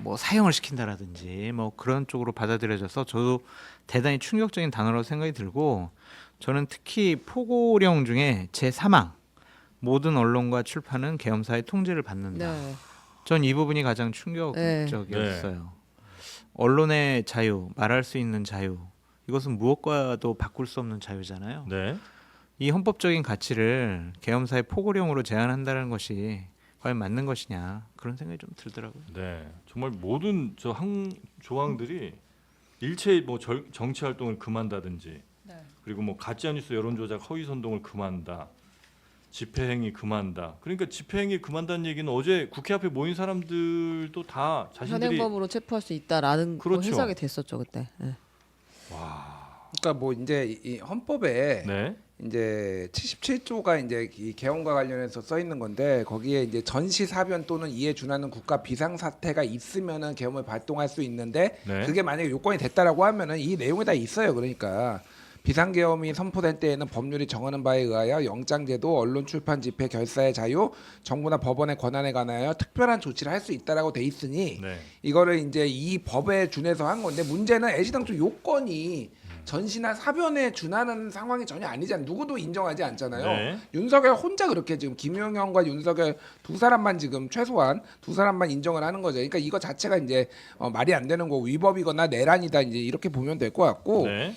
뭐 사형을 시킨다라든지 뭐 그런 쪽으로 받아들여져서 저도 대단히 충격적인 단어라고 생각이 들고 저는 특히 포고령 중에 제3항 모든 언론과 출판은 계엄사의 통제를 받는다. 네. 전 이 부분이 가장 충격적이었어요. 언론의 자유, 말할 수 있는 자유 이것은 무엇과도 바꿀 수 없는 자유잖아요. 네. 이 헌법적인 가치를 계엄사의 포고령으로 제한한다는 것이 과연 맞는 것이냐 그런 생각이 좀 들더라고요. 네. 정말 모든 조항들이 일체 뭐 정치 활동을 금한다든지 네. 그리고 뭐 가짜 뉴스 여론 조작 허위 선동을 금한다. 집회 행위 금한다. 그러니까 집회 행위 금한다는 얘기는 어제 국회 앞에 모인 사람들도 다 자신들이 현행범으로 체포할 수 있다라는 거 그렇죠. 해석이 됐었죠 그때. 네. 그러니까 뭐 이제 이 헌법에 네. 이제 77조가 이제 이 계엄과 관련해서 써 있는 건데 거기에 이제 전시 사변 또는 이에 준하는 국가 비상 사태가 있으면은 계엄을 발동할 수 있는데 네. 그게 만약에 요건이 됐다라고 하면은 이 내용에 다 있어요. 그러니까 비상계엄이 선포될 때에는 법률이 정하는 바에 의하여 영장제도, 언론 출판 집회 결사의 자유, 정부나 법원의 권한에 관하여 특별한 조치를 할 수 있다라고 돼 있으니 네. 이거를 이제 이 법에 준해서 한 건데 문제는 애시당초 요건이 전시나 사변에 준하는 상황이 전혀 아니잖아요. 누구도 인정하지 않잖아요. 네. 윤석열 혼자 그렇게 지금 김용현과 윤석열 두 사람만 지금 최소한 두 사람만 인정을 하는 거죠. 그러니까 이거 자체가 이제 말이 안 되는 거 위법이거나 내란이다 이제 이렇게 보면 될 것 같고 네.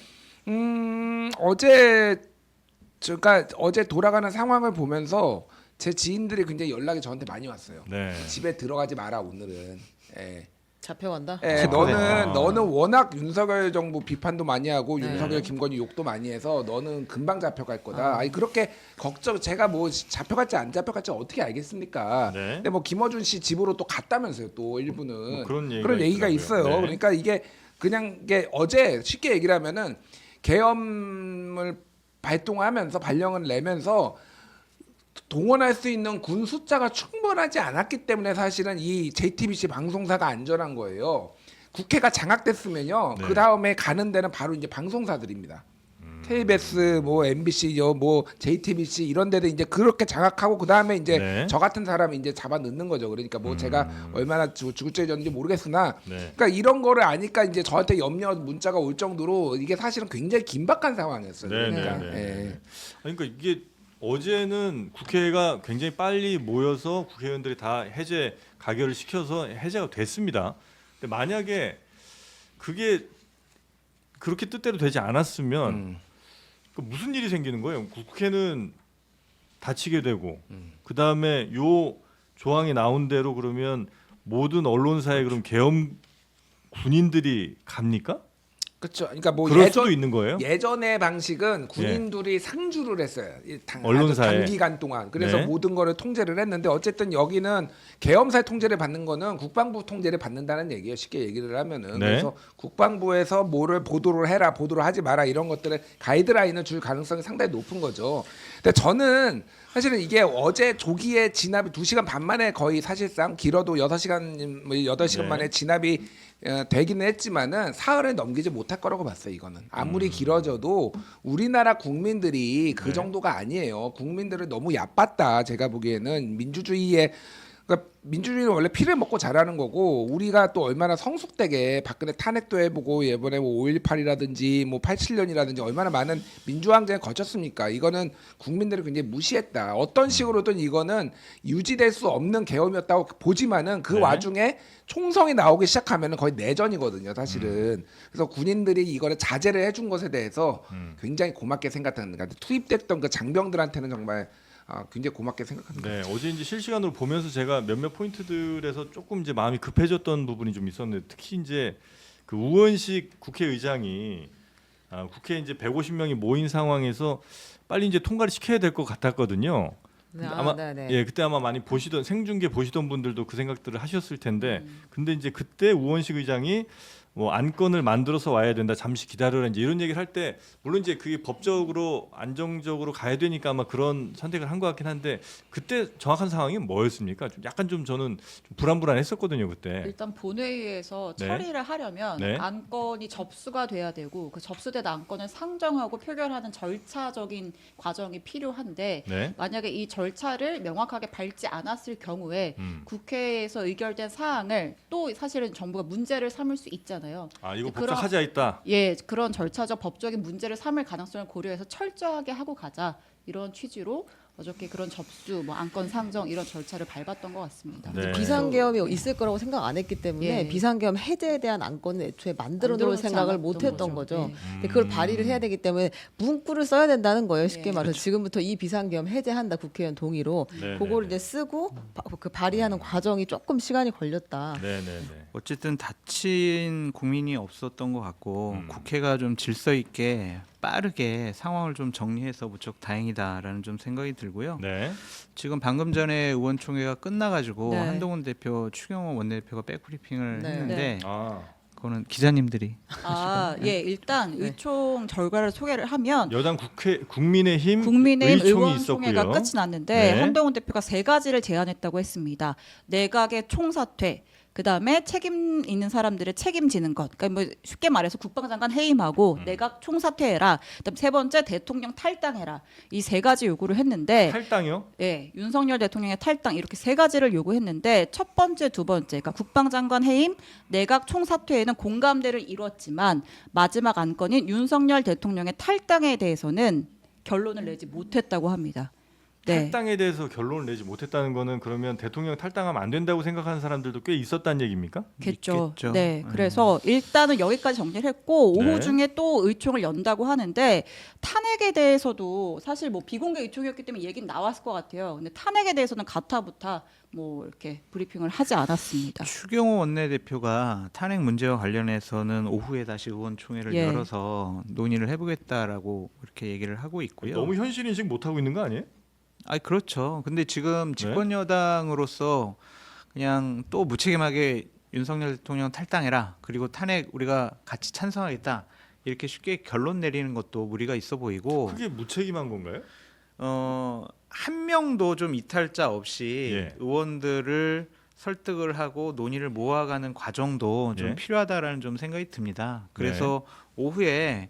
그러니까 어제 돌아가는 상황을 보면서 제 지인들이 굉장히 연락이 저한테 많이 왔어요. 네. 집에 들어가지 마라 오늘은. 예. 잡혀간다. 예, 짚어냈다. 너는 워낙 윤석열 정부 비판도 많이 하고 네. 윤석열 김건희 욕도 많이 해서 너는 금방 잡혀갈 거다. 아니 그렇게 제가 뭐 잡혀갈지 안 잡혀갈지 어떻게 알겠습니까? 네. 근데 뭐 김어준 씨 집으로 또 갔다면서요. 또 일부는 뭐 그런 얘기가 있더라고요. 있어요. 네. 그러니까 이게 그냥 이게 어제 쉽게 얘기를 하면은 계엄을 발령을 내면서 동원할 수 있는 군 숫자가 충분하지 않았기 때문에 사실은 이 JTBC 방송사가 안전한 거예요. 국회가 장악됐으면요. 네. 그 다음에 가는 데는 바로 이제 방송사들입니다. KBS, 뭐 MBC, 뭐 JTBC 이런 데도 이제 그렇게 장악하고 그 다음에 이제 네. 저 같은 사람이 이제 잡아 넣는 거죠. 그러니까 뭐 제가 얼마나 죽을죄졌는지 모르겠으나, 네. 그러니까 이런 거를 아니까 이제 저한테 염려 문자가 올 정도로 이게 사실은 굉장히 긴박한 상황이었어요. 네, 그러니까. 네, 네, 예. 네. 그러니까 이게 어제는 국회가 굉장히 빨리 모여서 국회의원들이 다 해제 가결을 시켜서 해제가 됐습니다. 근데 만약에 그게 그렇게 뜻대로 되지 않았으면 그 무슨 일이 생기는 거예요? 국회는 닫히게 되고 그 다음에 요 조항이 나온 대로 그러면 모든 언론사에 그럼 계엄 군인들이 갑니까? 그렇죠. 그러니까 뭐 그럴 수도 있는 거예요? 예전의 방식은 군인들이 상주를 했어요. 언론사에. 단기간 동안. 그래서 네. 모든 거를 통제를 했는데 어쨌든 여기는 계엄사의 통제를 받는 거는 국방부 통제를 받는다는 얘기예요. 쉽게 얘기를 하면은. 네. 그래서 국방부에서 뭐를 보도를 해라, 보도를 하지 마라 이런 것들을 가이드라인을 줄 가능성이 상당히 높은 거죠. 근데 저는 사실은 이게 어제 조기에 진압이 2시간 반 만에 거의 사실상 길어도 6시간, 뭐 8시간 네. 만에 진압이 되기는 했지만은 사흘을 넘기지 못할 거라고 봤어요. 이거는 아무리 길어져도 우리나라 국민들이 그 네. 정도가 아니에요. 국민들을 너무 얕봤다. 제가 보기에는 그러니까 민주주의는 원래 피를 먹고 자라는 거고 우리가 또 얼마나 성숙되게 박근혜 탄핵도 해보고 이번에 뭐 5.18이라든지 뭐 87년이라든지 얼마나 많은 민주항쟁을 거쳤습니까? 이거는 국민들이 굉장히 무시했다. 어떤 식으로든 이거는 유지될 수 없는 계엄이었다고 보지만은 그 네. 와중에 총성이 나오기 시작하면 거의 내전이거든요, 사실은. 그래서 군인들이 이거를 자제를 해준 것에 대해서 굉장히 고맙게 생각합니다. 투입됐던 그 장병들한테는 정말 굉장히 고맙게 생각합니다. 네, 어제 이제 실시간으로 보면서 제가 몇몇 포인트들에서 조금 이제 마음이 급해졌던 부분이 좀 있었는데 특히 이제 그 우원식 국회의장이 국회에 이제 150명이 모인 상황에서 빨리 이제 통과를 시켜야 될 것 같았거든요. 근데 아마 예, 그때 아마 많이 보시던 생중계 보시던 분들도 그 생각들을 하셨을 텐데 근데 이제 그때 우원식 의장이 뭐 안건을 만들어서 와야 된다. 잠시 기다려라. 이제 이런 얘기를 할 때 물론 이제 그게 법적으로 안정적으로 가야 되니까 아마 그런 선택을 한 것 같긴 한데 그때 정확한 상황이 뭐였습니까? 좀 약간 좀 저는 좀 불안했었거든요 그때. 일단 본회의에서 네. 처리를 하려면 네. 안건이 접수가 돼야 되고 그 접수된 안건을 상정하고 표결하는 절차적인 과정이 필요한데 네. 만약에 이 절차를 명확하게 밟지 않았을 경우에 국회에서 의결된 사항을 또 사실은 정부가 문제를 삼을 수 있잖아요. 이거 그런- 복잡하지 있다. 예, 그런 절차적 법적인 문제를 삼을 가능성을 고려해서 철저하게 하고 가자 이런 취지로 어저께 그런 접수, 뭐 안건 상정 이런 절차를 밟았던 것 같습니다. 네. 비상계엄이 있을 거라고 생각 안 했기 때문에 예. 비상계엄 해제에 대한 안건은 애초에 만들어 놓을 만들어놓지 생각을 않았던 못 했던 거죠. 거죠. 예. 근데 그걸 발의를 해야 되기 때문에 문구를 써야 된다는 거예요. 쉽게 예. 말해서 지금부터 이 비상계엄 해제한다 국회의원 동의로 네, 그거를 네, 이제 쓰고 그 발의하는 과정이 조금 시간이 걸렸다. 네, 네, 네. 어쨌든 다친 국민이 없었던 것 같고 국회가 좀 질서 있게 빠르게 상황을 좀 정리해서 무척 다행이다라는 좀 생각이 들고요. 네. 지금 방금 전에 의원총회가 끝나가지고 네. 한동훈 대표, 추경호 원내대표가 백브리핑을 네. 했는데 아, 그거는 기자님들이 예, 일단 네. 의총 결과를 소개를 하면 여당 국민의힘 국민의힘 의총이 의원총회가 있었고요. 끝이 났는데 네. 한동훈 대표가 3가지를 제안했다고 했습니다. 내각의 총사퇴, 그다음에 책임 있는 사람들의 책임지는 것. 그러니까 뭐 쉽게 말해서 국방장관 해임하고 내각 총사퇴해라. 그다음 3번째 대통령 탈당해라. 이 3가지 요구를 했는데 탈당이요? 예, 윤석열 대통령의 탈당 이렇게 3가지를 요구했는데 첫 번째, 두 번째, 그러니까 국방장관 해임, 내각 총사퇴에는 공감대를 이뤘지만 마지막 안건인 윤석열 대통령의 탈당에 대해서는 결론을 내지 못했다고 합니다. 네. 탈당에 대해서 결론을 내지 못했다는 거는 그러면 대통령 탈당하면 안 된다고 생각하는 사람들도 꽤 있었다는 얘기입니까? 겠죠. 있겠죠. 네. 그래서 일단은 여기까지 정리를 했고 오후 네. 중에 또 의총을 연다고 하는데 탄핵에 대해서도 사실 뭐 비공개 의총이었기 때문에 얘기는 나왔을 것 같아요. 근데 탄핵에 대해서는 가타부타 뭐 이렇게 브리핑을 하지 않았습니다. 추경호 원내대표가 탄핵 문제와 관련해서는 오후에 다시 의원총회를 예. 열어서 논의를 해보겠다라고 이렇게 얘기를 하고 있고요. 너무 현실 인식 못 하고 있는 거 아니에요? 아 그렇죠. 근데 지금 네. 집권 여당으로서 그냥 또 무책임하게 윤석열 대통령 탈당해라. 그리고 탄핵 우리가 같이 찬성하겠다. 이렇게 쉽게 결론 내리는 것도 무리가 있어 보이고 그게 무책임한 건가요? 한 명도 좀 이탈자 없이 예. 의원들을 설득을 하고 논의를 모아가는 과정도 좀 예. 필요하다라는 좀 생각이 듭니다. 그래서 오후에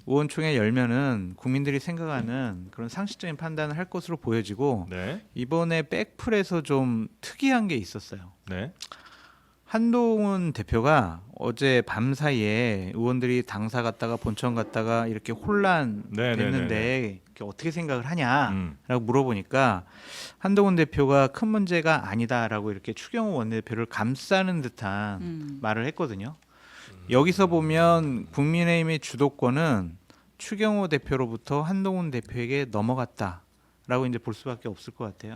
의원총회 열면은 국민들이 생각하는 그런 상식적인 판단을 할 것으로 보여지고 네. 이번에 백풀에서 좀 특이한 게 있었어요. 네. 한동훈 대표가 어제 밤 사이에 의원들이 당사 갔다가 본청 갔다가 이렇게 혼란 네, 네, 됐는데 네, 네. 어떻게 생각을 하냐라고 음. 물어보니까 한동훈 대표가 큰 문제가 아니다라고 이렇게 추경호 원내대표를 감싸는 듯한 말을 했거든요. 여기서 보면 국민의힘의 주도권은 추경호 대표로부터 한동훈 대표에게 넘어갔다라고 이제 볼 수밖에 없을 것 같아요.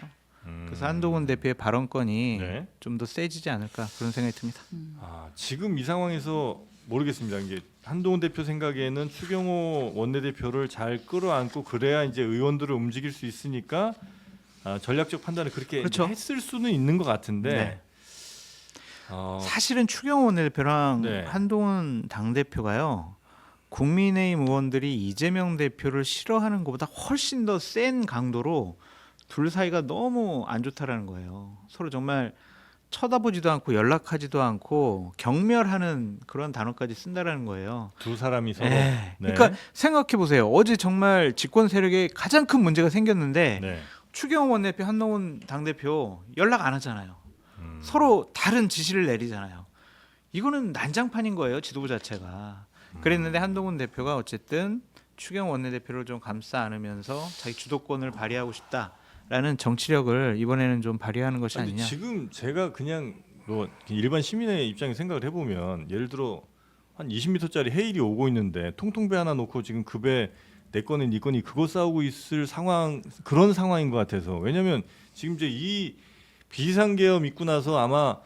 그래서 한동훈 대표의 발언권이 네. 좀 더 세지지 않을까 그런 생각이 듭니다. 아, 지금 이 상황에서 모르겠습니다. 이게 한동훈 대표 생각에는 추경호 원내대표를 잘 끌어안고 그래야 이제 의원들을 움직일 수 있으니까 전략적 판단을 그렇게 그렇죠. 했을 수는 있는 것 같은데 네. 어, 사실은 추경호 원내대표랑 네. 한동훈 당대표가요. 국민의힘 의원들이 이재명 대표를 싫어하는 것보다 훨씬 더 센 강도로 둘 사이가 너무 안 좋다라는 거예요. 서로 정말 쳐다보지도 않고 연락하지도 않고 경멸하는 그런 단어까지 쓴다라는 거예요. 두 사람이 서로 네. 네. 그러니까 생각해 보세요. 어제 정말 집권 세력에 가장 큰 문제가 생겼는데 네. 추경호 원내대표, 한동훈 당대표 연락 안 하잖아요. 서로 다른 지시를 내리잖아요. 이거는 난장판인 거예요. 지도부 자체가. 그랬는데 한동훈 대표가 어쨌든 추경호 원내대표를 좀 감싸 안으면서 자기 주도권을 발휘하고 싶다라는 정치력을 이번에는 좀 발휘하는 것이 아니, 아니냐. 지금 제가 그냥 뭐 일반 시민의 입장에 생각을 해보면 예를 들어 한 20m짜리 헤일이 오고 있는데 통통배 하나 놓고 지금 그 배 내 거니 네 거니 그거 싸우고 있을 상황 그런 상황인 것 같아서 왜냐하면 지금 이제 이 비상계엄 있고 나서 아마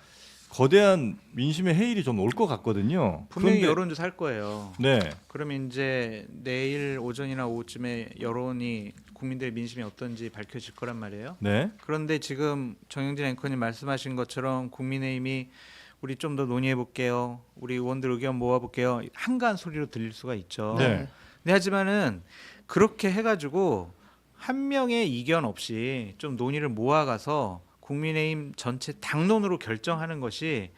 거대한 민심의 헤일이 좀 올 것 같거든요. 분명히 그런데- 여론조사 할 거예요. 네, 그러면 이제 내일 오전이나 오후쯤에 여론이 국민들의 민심이 어떤지 밝혀질 거란 말이에요. 네, 그런데 지금 정영진 앵커님 말씀하신 것처럼 국민의힘이 우리 좀 더 논의해 볼게요. 우리 의원들 의견 모아 볼게요. 한가한 소리로 들릴 수가 있죠. 네. 근데 하지만은 그렇게 해가지고 한 명의 이견 없이 좀 논의를 모아가서 국민의힘 전체 당론으로 결정하는 것이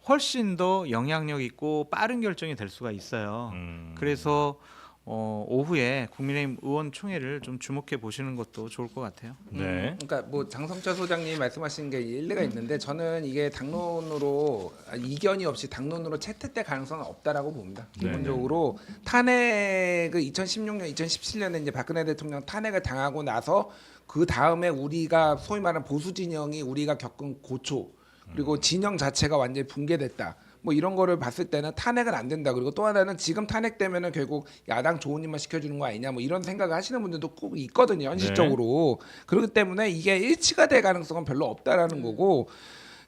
훨씬 더 영향력 있고 빠른 결정이 될 수가 있어요. 그래서 오후에 국민의힘 의원총회를 좀 주목해 보시는 것도 좋을 것 같아요. 네. 그러니까 뭐 장성철 소장님이 말씀하신 게 일리가 있는데 저는 이게 당론으로 이견이 없이 당론으로 채택될 가능성은 없다라고 봅니다. 네. 기본적으로 탄핵을 2016년, 2017년에 이제 박근혜 대통령 탄핵을 당하고 나서 그 다음에 우리가 소위 말하는 보수 진영이 우리가 겪은 고초 그리고 진영 자체가 완전히 붕괴됐다. 뭐 이런 거를 봤을 때는 탄핵은 안 된다. 그리고 또 하나는 지금 탄핵되면은 결국 야당 좋은 일만 시켜주는 거 아니냐. 뭐 이런 생각을 하시는 분들도 꼭 있거든요. 현실적으로. 그렇기 때문에 이게 일치가 될 가능성은 별로 없다라는 거고.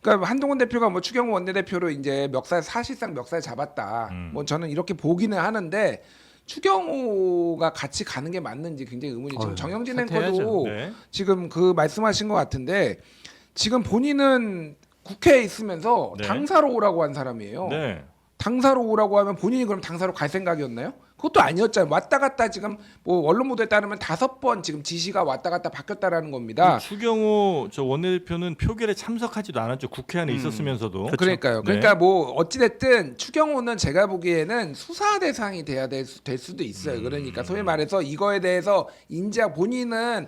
그러니까 한동훈 대표가 뭐 추경호 원내대표로 이제 사실상 멱살 잡았다. 뭐 저는 이렇게 보기는 하는데 추경호가 같이 가는 게 맞는지 굉장히 의문이. 지금 정영진 사퇴해야죠. 앵커도 네. 지금 그 말씀하신 것 같은데 지금 본인은 국회에 있으면서 네. 당사로 오라고 한 사람이에요. 네. 당사로 오라고 하면 본인이 그럼 당사로 갈 생각이었나요? 그것도 아니었잖아요. 왔다 갔다 지금 뭐 언론 보도에 따르면 5번 지금 지시가 왔다 갔다 바뀌었다라는 겁니다. 추경호 저 원내대표는 표결에 참석하지도 않았죠. 국회 안에 있었으면서도. 그러니까요. 네. 그러니까 뭐 어찌됐든 추경호는 제가 보기에는 수사 대상이 돼야 될 수도 있어요. 그러니까 소위 말해서 이거에 대해서 인지하 본인은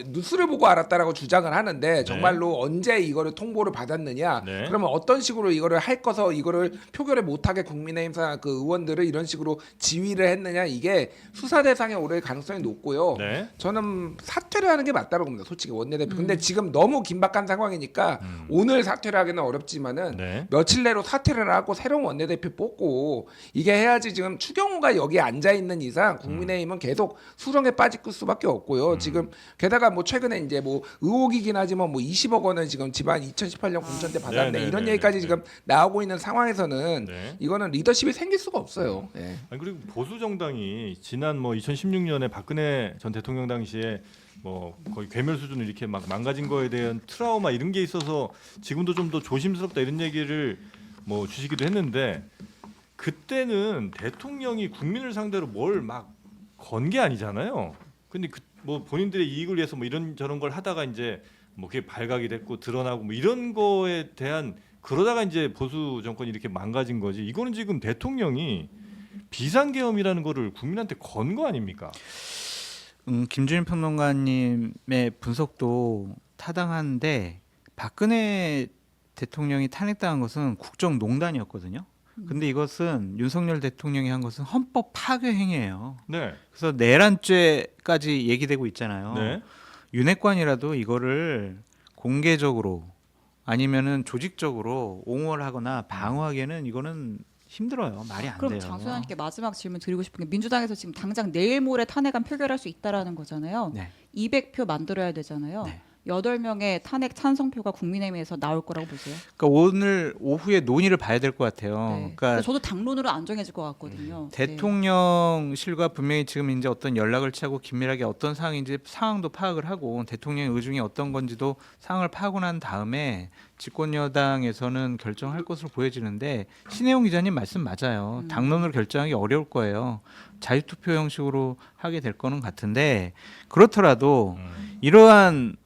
뉴스를 보고 알았다라고 주장을 하는데 정말로 언제 이거를 통보를 받았느냐? 네. 그러면 어떤 식으로 이거를 할 거서 이거를 표결에 못하게 국민의힘 그 의원들을 이런 식으로 지휘 지휘를 했느냐 이게 수사 대상에 오를 가능성이 높고요. 네. 저는 사퇴를 하는 게 맞다고 봅니다. 솔직히 원내대표. 근데 지금 너무 긴박한 상황이니까 오늘 사퇴를 하기는 어렵지만은 네. 며칠 내로 사퇴를 하고 새로운 원내대표 뽑고 이게 해야지. 지금 추경호가 여기 앉아 있는 이상 국민의힘은 계속 수렁에 빠질 수밖에 없고요. 지금 게다가 뭐 최근에 이제 뭐 의혹이긴 하지만 뭐 20억 원을 지금 집안 2018년 공천 때 받았네 네, 네, 이런 네, 얘기까지 네, 지금 나오고 있는 상황에서는 네. 이거는 리더십이 생길 수가 없어요. 예. 아니, 그리고 보수 정당이 지난 뭐 2016년에 박근혜 전 대통령 당시에 뭐 거의 괴멸 수준으로 이렇게 막 망가진 거에 대한 트라우마 이런 게 있어서 지금도 좀 더 조심스럽다 이런 얘기를 뭐 주시기도 했는데 그때는 대통령이 국민을 상대로 뭘 막 건 게 아니잖아요. 근데 그 뭐 본인들의 이익을 위해서 뭐 이런 저런 걸 하다가 이제 뭐 그게 발각이 됐고 드러나고 뭐 이런 거에 대한 그러다가 이제 보수 정권이 이렇게 망가진 거지. 이거는 지금 대통령이 비상계엄이라는 거를 국민한테 건 거 아닙니까? 김준일 평론가님의 분석도 타당한데 박근혜 대통령이 탄핵당한 것은 국정농단이었거든요. 근데 이것은 윤석열 대통령이 한 것은 헌법 파괴 행위예요. 네. 그래서 내란죄까지 얘기되고 있잖아요. 네. 윤핵관이라도 이거를 공개적으로 아니면은 조직적으로 옹호를 하거나 방어하기에는 이거는 힘들어요. 말이 안 그럼 돼요. 장소연님께 마지막 질문 드리고 싶은 게 민주당에서 지금 당장 내일 모레 탄핵안 표결할 수 있다라는 거잖아요. 네. 200표 만들어야 되잖아요. 네. 8명의 탄핵 찬성표가 국민의힘에서 나올 거라고 보세요. 그러니까 오늘 오후에 논의를 봐야 될 것 같아요. 네. 그러니까 저도 당론으로 안 정해질 것 같거든요. 네. 대통령실과 분명히 지금 이제 어떤 연락을 취하고 긴밀하게 어떤 상황인지 상황도 파악을 하고 대통령의 의중이 어떤 건지도 상황을 파악하고 난 다음에 집권 여당에서는 결정할 것으로 보여지는데 신혜용 기자님 말씀 맞아요. 당론으로 결정하기 어려울 거예요. 자유투표 형식으로 하게 될 거는 같은데 그렇더라도 이러한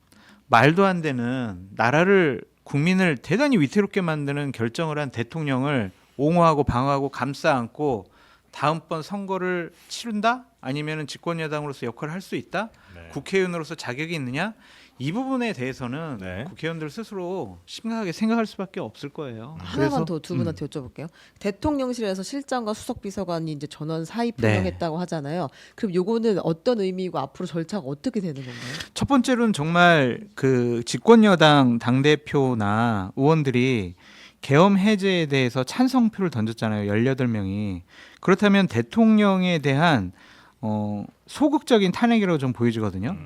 말도 안 되는 나라를 국민을 대단히 위태롭게 만드는 결정을 한 대통령을 옹호하고 방어하고 감싸 안고 다음번 선거를 치른다? 아니면은 집권 여당으로서 역할을 할 수 있다? 네. 국회의원으로서 자격이 있느냐? 이 부분에 대해서는 네. 국회의원들 스스로 심각하게 생각할 수밖에 없을 거예요. 하나만 더 두 분한테 여쭤볼게요. 대통령실에서 실장과 수석 비서관이 이제 전원 사의 네. 표명했다고 하잖아요. 그럼 요거는 어떤 의미이고 앞으로 절차가 어떻게 되는 건가요? 첫 번째로는 정말 그 집권 여당 당 대표나 의원들이 계엄 해제에 대해서 찬성표를 던졌잖아요. 18명이. 그렇다면 대통령에 대한 소극적인 탄핵이라고 좀 보여지거든요.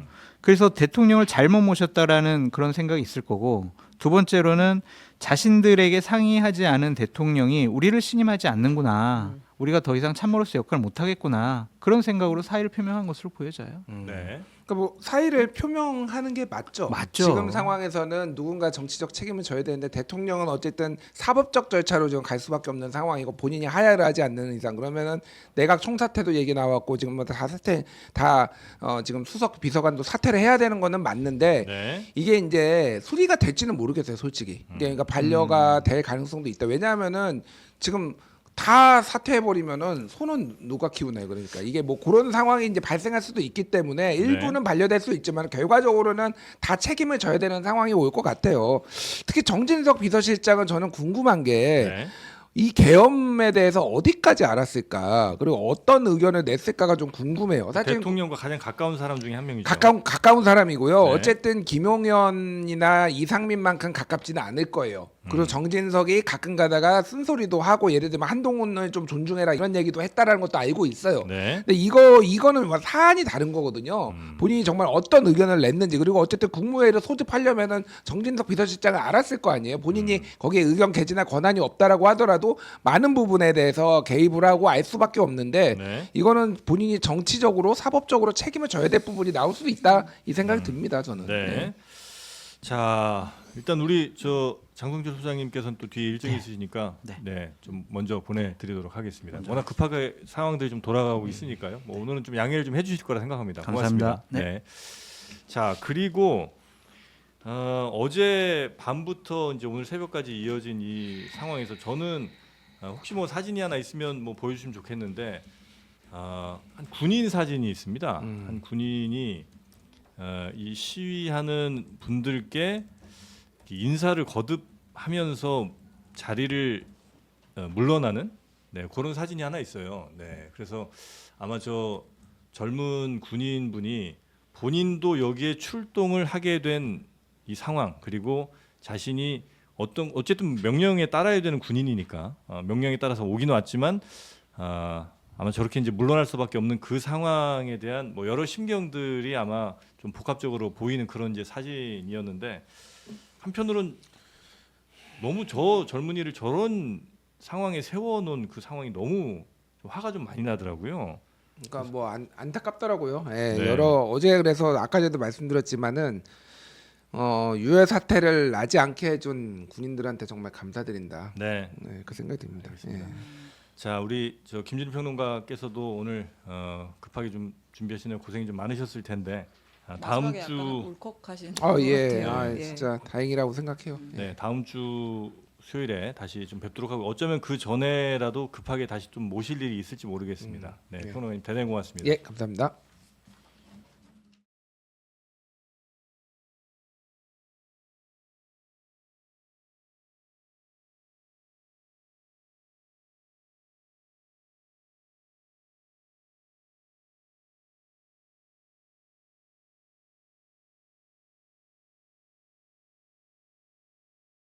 그래서 대통령을 잘못 모셨다라는 그런 생각이 있을 거고 두 번째로는 자신들에게 상의하지 않은 대통령이 우리를 신임하지 않는구나. 우리가 더 이상 참모로서 역할을 못하겠구나. 그런 생각으로 사의를 표명한 것으로 보여져요. 네. 그러니까 뭐 사의를 표명하는 게 맞죠. 맞죠. 지금 상황에서는 누군가 정치적 책임을 져야 되는데 대통령은 어쨌든 사법적 절차로 지금 갈 수밖에 없는 상황이고 본인이 하야를 하지 않는 이상 그러면은 내각 총사퇴도 얘기 나왔고 지금 뭐 다 사퇴 다 지금 수석 비서관도 사퇴를 해야 되는 거는 맞는데 네. 이게 이제 수리가 될지는 모르겠어요, 솔직히. 그러니까 반려가 될 가능성도 있다. 왜냐하면은 지금 다 사퇴해버리면은 손은 누가 키우나요? 그러니까 이게 뭐 그런 상황이 이제 발생할 수도 있기 때문에 일부는 반려될 수 있지만 결과적으로는 다 책임을 져야 되는 상황이 올 것 같아요. 특히 정진석 비서실장은 저는 궁금한 게 네. 이 계엄에 대해서 어디까지 알았을까 그리고 어떤 의견을 냈을까가 좀 궁금해요. 사실 대통령과 가장 가까운 사람 중에 한 명이죠. 가까운 사람이고요. 네. 어쨌든 김용현이나 이상민만큼 가깝지는 않을 거예요. 그리고 정진석이 가끔 가다가 쓴소리도 하고 예를 들면 한동훈을 좀 존중해라 이런 얘기도 했다라는 것도 알고 있어요. 네. 근데 이거는 사안이 다른 거거든요. 본인이 정말 어떤 의견을 냈는지 그리고 어쨌든 국무회의를 소집하려면은 정진석 비서실장을 알았을 거 아니에요. 본인이 거기에 의견 개진할 권한이 없다라고 하더라도 많은 부분에 대해서 개입을 하고 알 수밖에 없는데 네. 이거는 본인이 정치적으로 사법적으로 책임을 져야 될 부분이 나올 수도 있다 이 생각이 듭니다. 저는. 네. 자, 일단 우리 장성철 소장님께서는 또 뒤에 일정이 있으시니까 네, 좀 먼저 보내드리도록 하겠습니다. 워낙 급하게 상황들이 좀 돌아가고 있으니까요. 뭐 오늘은 좀 양해를 좀 해주실 거라 생각합니다. 감사합니다. 고맙습니다. 네. 자, 그리고 어제 밤부터 이제 오늘 새벽까지 이어진 이 상황에서 저는 혹시 뭐 사진이 하나 있으면 뭐 보여주시면 좋겠는데 한 군인 사진이 있습니다. 한 군인이 이 시위하는 분들께 인사를 거듭하면서 자리를 물러나는 네, 그런 사진이 하나 있어요. 네, 그래서 아마 저 젊은 군인분이 본인도 여기에 출동을 하게 된 이 상황, 그리고 자신이 어쨌든 명령에 따라야 되는 군인이니까 명령에 따라서 오긴 왔지만 아마 저렇게 이제 물러날 수밖에 없는 그 상황에 대한 뭐 여러 심경들이 아마 좀 복합적으로 보이는 그런 이제 사진이었는데, 한편으로는 너무 저 젊은이를 저런 상황에 세워놓은 그 상황이 너무 좀 화가 좀 많이 나더라고요. 그러니까 뭐 안타깝더라고요. 예, 네. 어제 그래서 아까 전에도 말씀드렸지만은 유해 사태를 나지 않게 해준 군인들한테 정말 감사드린다. 네. 네, 그 생각이 듭니다. 알겠습니다. 예. 자, 우리 저 김준일 평론가께서도 오늘 급하게 좀 준비하시느라 고생이 좀 많으셨을 텐데 다음 마지막에 약간 주 울컥하신 예, 것 같아요. 예. 진짜 다행이라고 생각해요. 예. 네, 다음 주 수요일에 다시 좀 뵙도록 하고, 어쩌면 그 전에라도 급하게 다시 좀 모실 일이 있을지 모르겠습니다. 네, 예. 평론가님 대단히 고맙습니다. 예, 감사합니다.